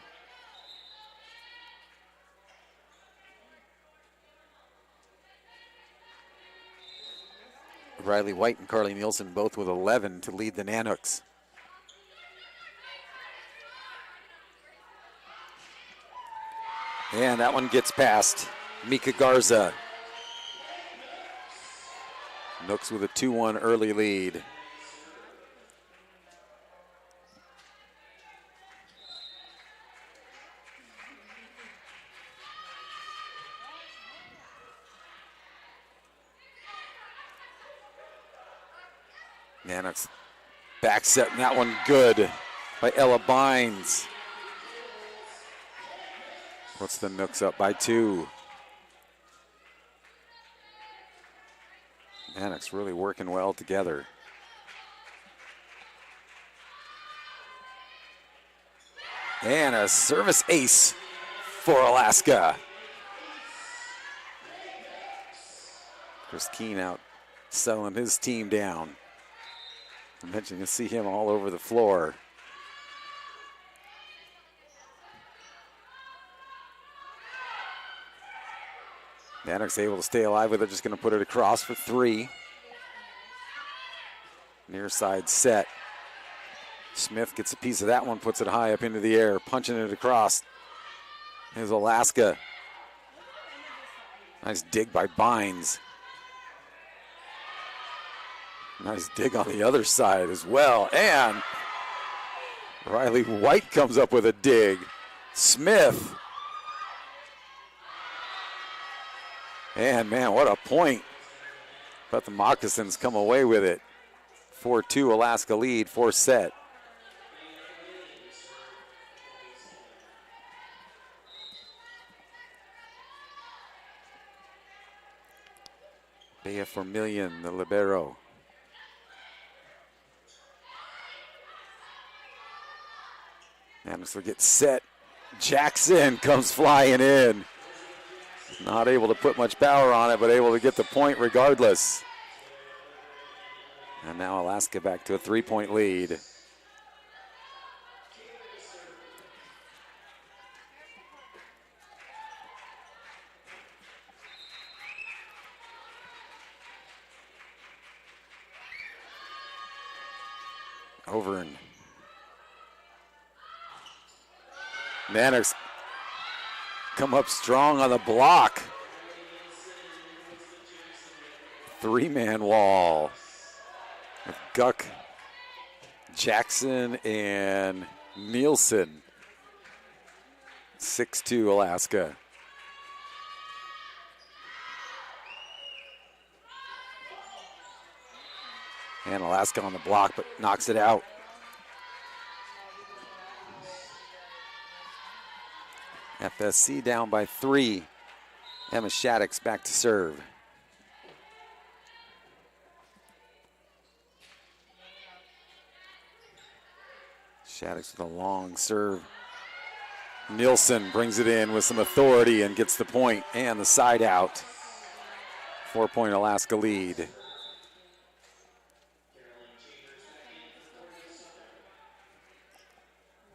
Riley White and Carly Nielsen both with 11 to lead the Nanooks. And that one gets past Mika Garza. Nooks with a 2-1 early lead. Nanooks back setting that one good by Ella Bynes. Puts the Nooks up by 2. Nanooks really working well together. And a service ace for Alaska. Chris Keene out settling his team down. I mentioned you'll see him all over the floor. Nanooks able to stay alive with it, just going to put it across for 3. Near side set. Smith gets a piece of that one, puts it high up into the air, punching it across. Here's Alaska. Nice dig by Bynes. Nice dig on the other side as well. And Riley White comes up with a dig. Smith. And man, what a point. But the Moccasins come away with it. 4-2 Alaska lead, 4th set. Bea Formillion, the libero. And so get set. Jackson comes flying in. Not able to put much power on it, but able to get the point regardless. And now Alaska back to a 3-point lead. Overn. Nanooks come up strong on the block. 3-man wall with Guck, Jackson, and Nielsen. 6-2 Alaska. And Alaska on the block, but knocks it out. FSC down by 3. Emma Shaddix back to serve. Shaddix with a long serve. Nielsen brings it in with some authority and gets the point and the side out. 4-point Alaska lead.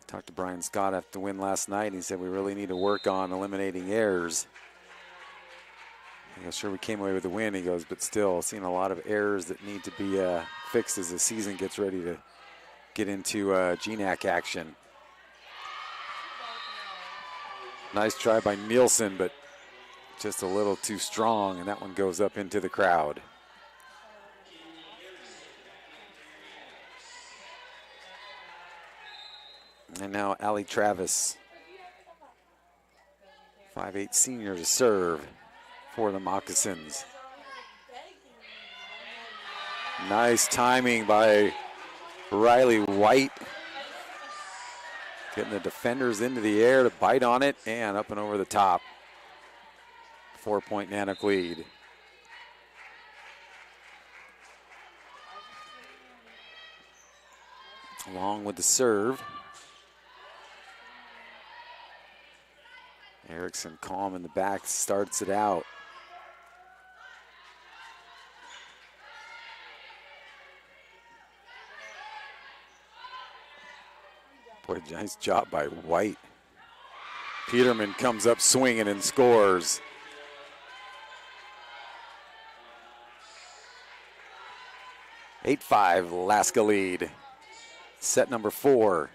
Talked to Brian Scott after the win last night, and he said we really need to work on eliminating errors. He goes, sure, we came away with the win. He goes, but still, seeing a lot of errors that need to be fixed as the season gets ready to get into GNAC action. Nice try by Nielsen, but just a little too strong, and that one goes up into the crowd. And now Allie Travis, 5'8" senior to serve for the Moccasins. Nice timing by Riley White. Getting the defenders into the air to bite on it and up and over the top. 4-point Nanook lead. Along with the serve. Erickson calm in the back, starts it out. Boy, nice job by White. Peterman comes up swinging and scores. (8-5) Alaska lead. Set number 4.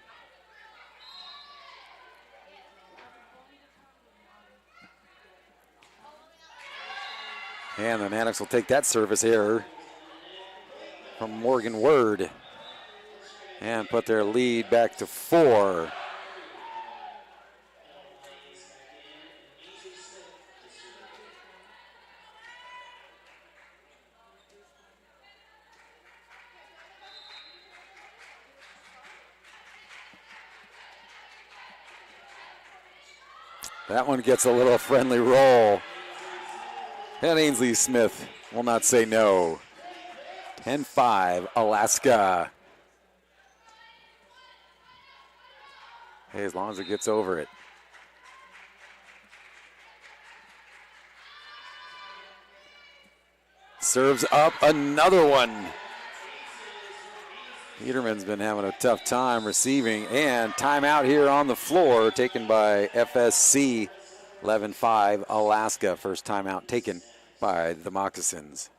And the Nanooks will take that service error from Morgan Word and put their lead back to 4. That one gets a little friendly roll. And Ainsley Smith will not say no. 10-5, Alaska. Hey, as long as it gets over it. Serves up another one. Peterman's been having a tough time receiving, and timeout here on the floor taken by FSC. 11-5 Alaska. First timeout taken by the Moccasins.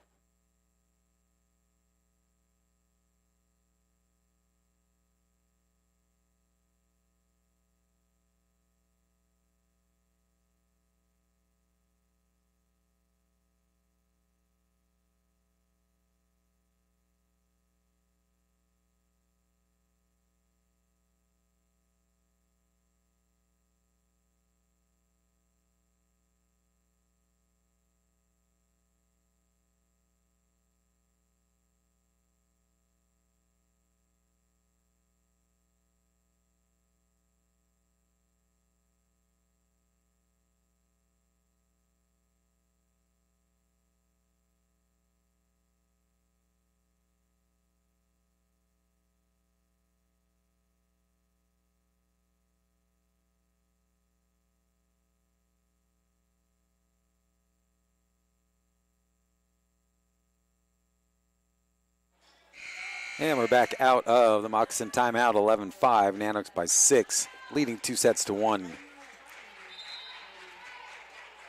And we're back out of the Moccasin timeout, 11-5. Nanooks by 6, leading 2-1.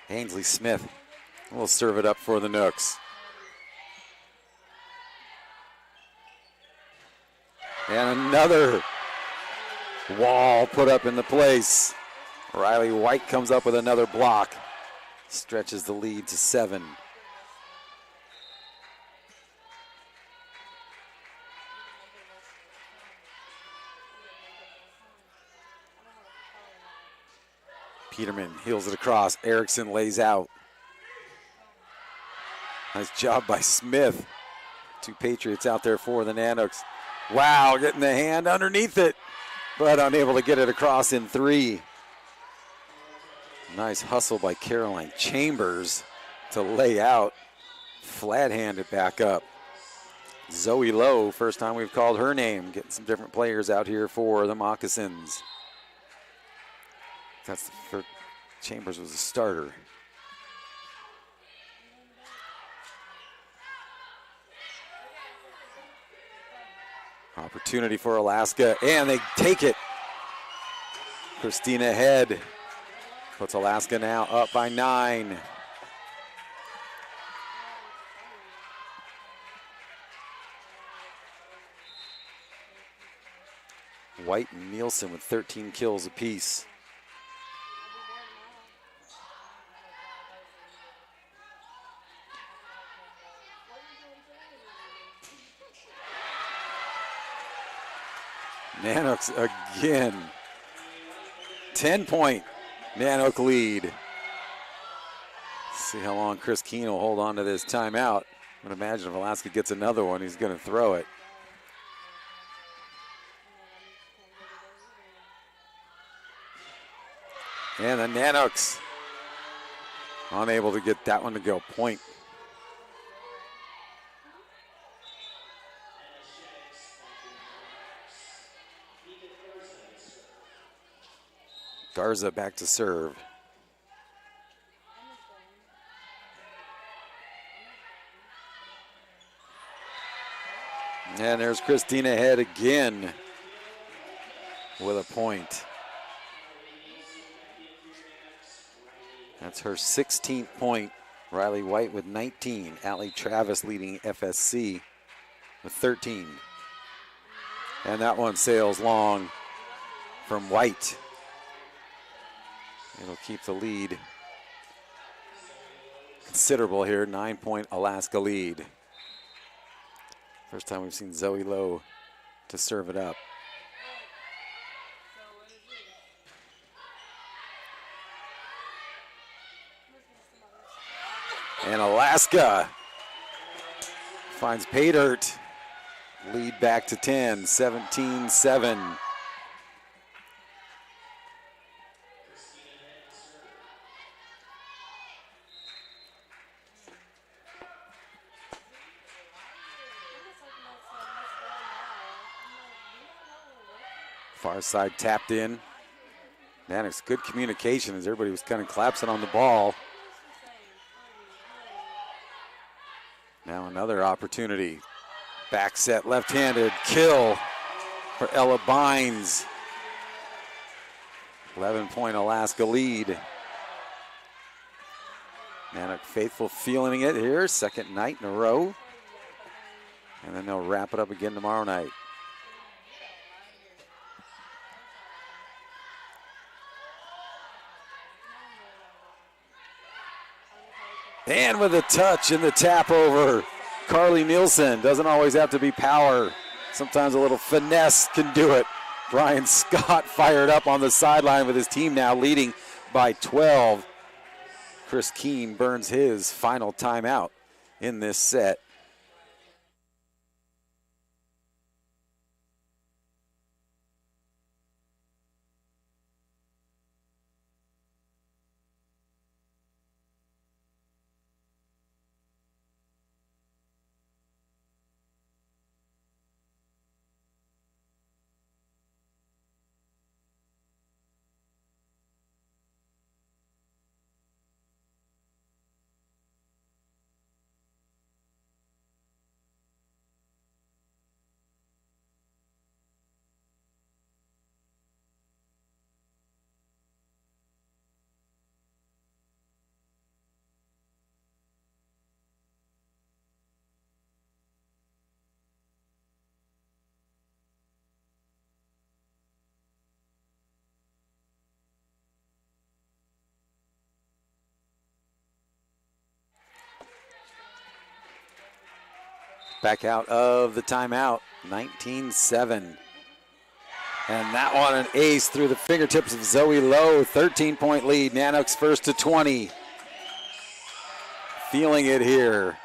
Ainsley Smith will serve it up for the Nooks. And another wall put up in the place. Riley White comes up with another block. Stretches the lead to 7. Peterman heels it across. Erickson lays out. Nice job by Smith. 2 Patriots out there for the Nanooks. Wow, getting the hand underneath it, but unable to get it across in 3. Nice hustle by Caroline Chambers to lay out. Flat-handed back up. Zoe Lowe, first time we've called her name. Getting some different players out here for the Moccasins. That's the first. Chambers was a starter. Opportunity for Alaska, and they take it. Christina Head puts Alaska now up by 9. White and Nielsen with 13 kills apiece. Nanooks again. 10-point Nanook lead. See how long Chris Keene will hold on to this timeout. I would imagine if Alaska gets another one, he's going to throw it. And the Nanooks unable to get that one to go. Point. Garza back to serve. And there's Christina Head again with a point. That's her 16th point. Riley White with 19. Allie Travis leading FSC with 13. And that one sails long from White. It'll keep the lead considerable here. 9-point Alaska lead. First time we've seen Zoe Lowe to serve it up. And Alaska finds pay dirt. Lead back to 10, 17-7. Far side tapped in. Man, it's good communication as everybody was kind of collapsing on the ball. Now another opportunity. Back set, left-handed kill for Ella Bynes. 11-point Alaska lead. Nanook faithful feeling it here, second night in a row. And then they'll wrap it up again tomorrow night. And with a touch in the tap over, Carly Nielsen. Doesn't always have to be power. Sometimes a little finesse can do it. Brian Scott fired up on the sideline with his team now leading by 12. Chris Keene burns his final timeout in this set. Back out of the timeout, 19-7. And that one an ace through the fingertips of Zoe Lowe, 13-point lead. Nanooks first to 20. Feeling it here.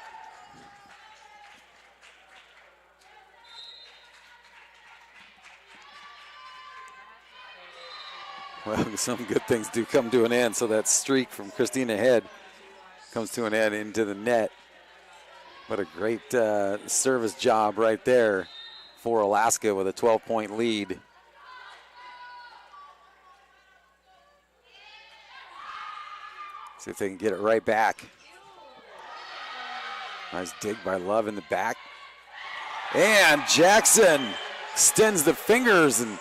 Well, some good things do come to an end, so that streak from Christina Head comes to an end into the net. What a great service job right there for Alaska with a 12-point lead. See if they can get it right back. Nice dig by Love in the back. And Jackson extends the fingers and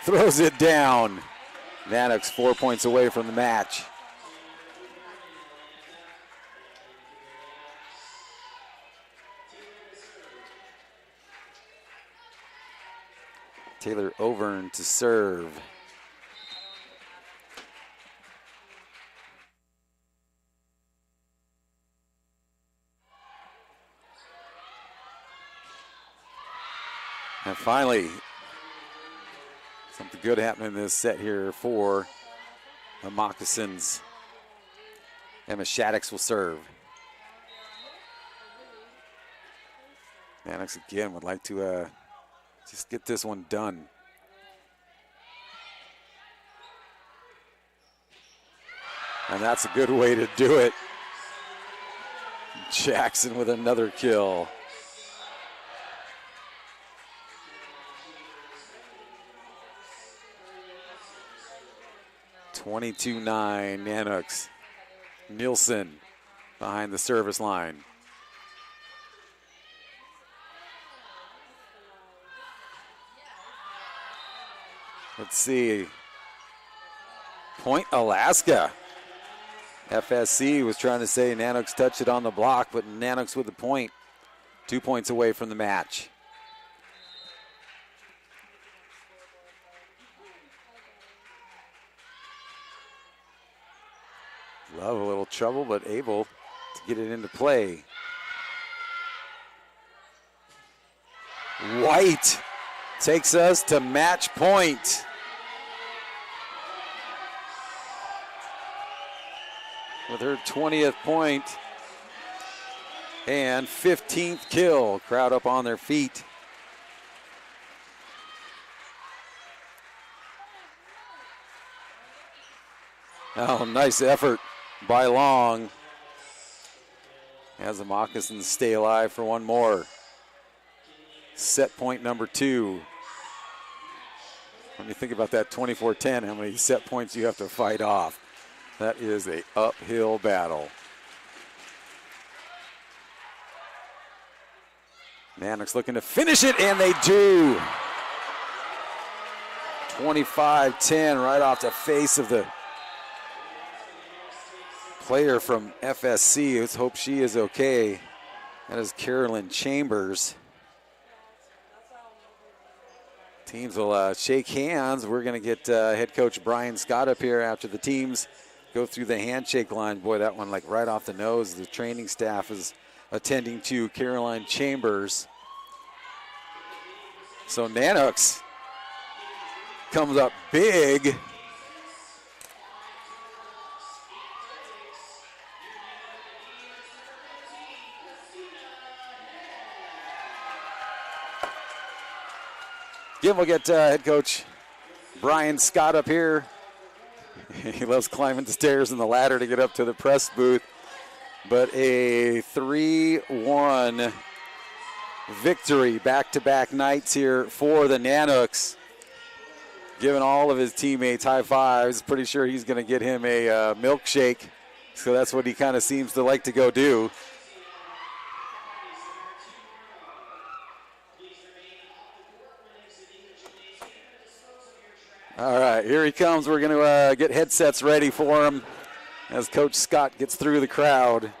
throws it down. Nanooks 4 points away from the match. Taylor Overn to serve. And finally, something good happening in this set here for the Moccasins. Emma Shaddix will serve. Nanooks again would like to just get this one done. And that's a good way to do it. Jackson with another kill. (22-9) Nanooks. Nielsen behind the service line. Let's see. Point Alaska. FSC was trying to say Nanooks touched it on the block, but Nanooks with the point. 2 points away from the match. Love a little trouble, but able to get it into play. White takes us to match point. With her 20th point and 15th kill. Crowd up on their feet. Oh, nice effort by Long. As the Moccasins stay alive for one more. Set point number 2. When you think about that 24-10, how many set points you have to fight off. That is an uphill battle. Nanooks looking to finish it, and they do. 25-10 right off the face of the player from FSC. Let's hope she is okay. That is Carolyn Chambers. Teams will shake hands. We're going to get head coach Brian Scott up here after the teams go through the handshake line. Boy, that one like right off the nose. The training staff is attending to Caroline Chambers. So Nanooks comes up big. Again, we'll get head coach Brian Scott up here. He loves climbing the stairs and the ladder to get up to the press booth. But a 3-1 victory, back-to-back nights here for the Nanooks. Giving all of his teammates high fives. Pretty sure he's going to get him a milkshake. So that's what he kind of seems to like to go do. All right, here he comes. We're going to get headsets ready for him as Coach Scott gets through the crowd.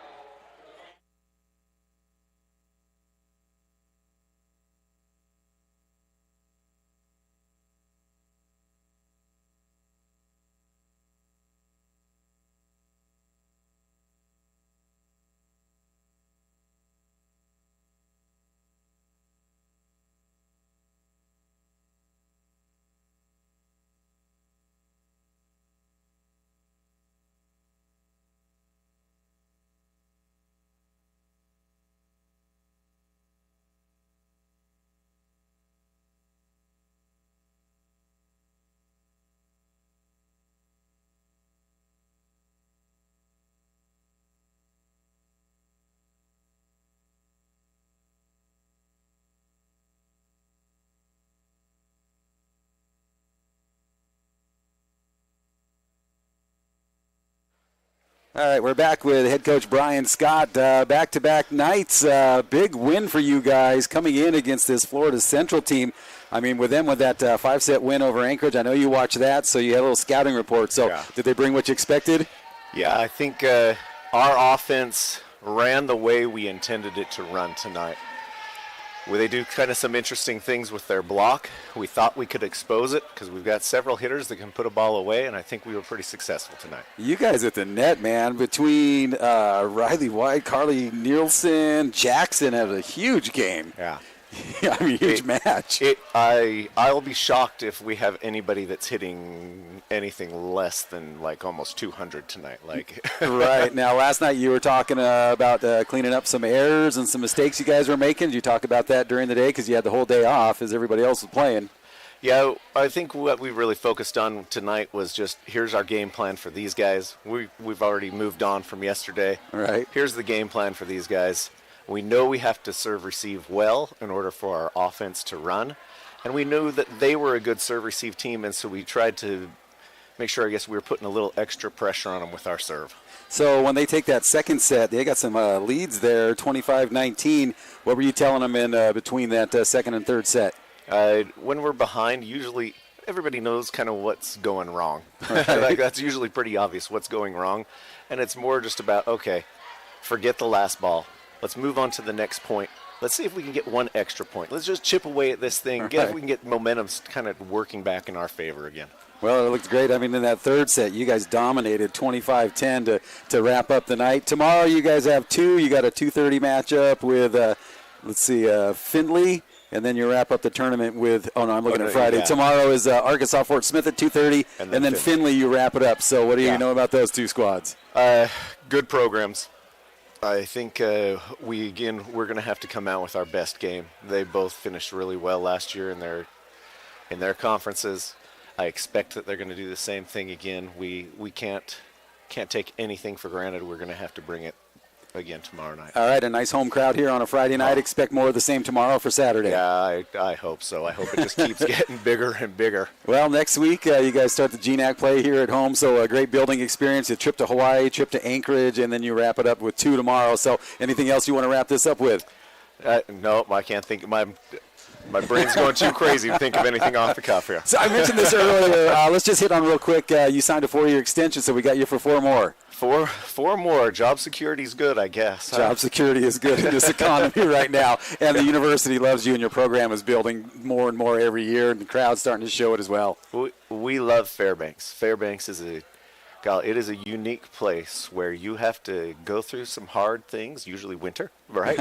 All right, we're back with head coach Brian Scott. Back-to-back nights. Big win for you guys coming in against this Florida Central team. I mean, with that 5-set win over Anchorage, I know you watched that, so you had a little scouting report. So Did they bring what you expected? Yeah, I think our offense ran the way we intended it to run tonight. They do kind of some interesting things with their block. We thought we could expose it because we've got several hitters that can put a ball away, and I think we were pretty successful tonight. You guys at the net, man, between Riley White, Carly Nielsen, Jackson had a huge game. Yeah. I mean, huge match. I'll be shocked if we have anybody that's hitting anything less than like almost 200 tonight. Right. Now, last night you were talking about cleaning up some errors and some mistakes you guys were making. Did you talk about that during the day because you had the whole day off as everybody else was playing? Yeah, I think what we really focused on tonight was just here's our game plan for these guys. We've already moved on from yesterday. Right. Here's the game plan for these guys. We know we have to serve-receive well in order for our offense to run. And we knew that they were a good serve-receive team, and so we tried to make sure, I guess, we were putting a little extra pressure on them with our serve. So when they take that second set, they got some leads there, 25-19. What were you telling them in between that second and third set? When we're behind, usually everybody knows kind of what's going wrong. Right. That's usually pretty obvious what's going wrong. And it's more just about, okay, forget the last ball. Let's move on to the next point. Let's see if we can get one extra point. Let's just chip away at this thing. Right. If we can get momentum kind of working back in our favor again. Well, it looked great. I mean, in that third set, you guys dominated 25-10 to wrap up the night. Tomorrow, you guys have two. You got a 2:30 matchup with, Findlay. And then you wrap up the tournament with, I'm looking at Friday. Yeah. Tomorrow is Arkansas Fort Smith at 2:30. And then Findlay, you wrap it up. So what do you know about those two squads? Good programs. I think we're going to have to come out with our best game. They both finished really well last year in their conferences. I expect that they're going to do the same thing again. We can't take anything for granted. We're going to have to bring it again tomorrow night. All right, a nice home crowd here on a Friday night. Expect more of the same tomorrow for Saturday. Yeah, I hope so. I hope it just keeps getting bigger and bigger. Well, next week you guys start the GNAC play here at home, so a great building experience. A trip to Hawaii, trip to Anchorage, and then you wrap it up with two tomorrow. So anything else you want to wrap this up with? No, I can't think. My brain's going too crazy to think of anything off the cuff here. So I mentioned this earlier. Let's just hit on real quick. You signed a 4-year extension, so we got you for 4 more. Four more. Job security is good, I guess. Job security is good in this economy right now. And the university loves you, and your program is building more and more every year, and the crowd's starting to show it as well. We love Fairbanks. Fairbanks is a unique place where you have to go through some hard things, usually winter, right?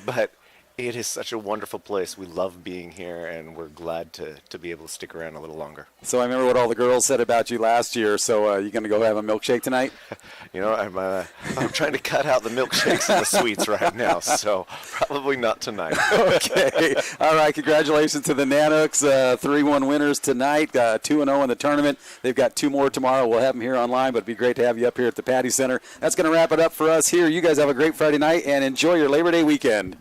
But it is such a wonderful place. We love being here, and we're glad to be able to stick around a little longer. So I remember what all the girls said about you last year. So you going to go have a milkshake tonight? I'm trying to cut out the milkshakes and the sweets right now, so probably not tonight. Okay. All right. Congratulations to the Nanooks. 3-1 winners tonight. 2-0 in the tournament. They've got 2 more tomorrow. We'll have them here online, but it'd be great to have you up here at the Patty Center. That's going to wrap it up for us here. You guys have a great Friday night, and enjoy your Labor Day weekend.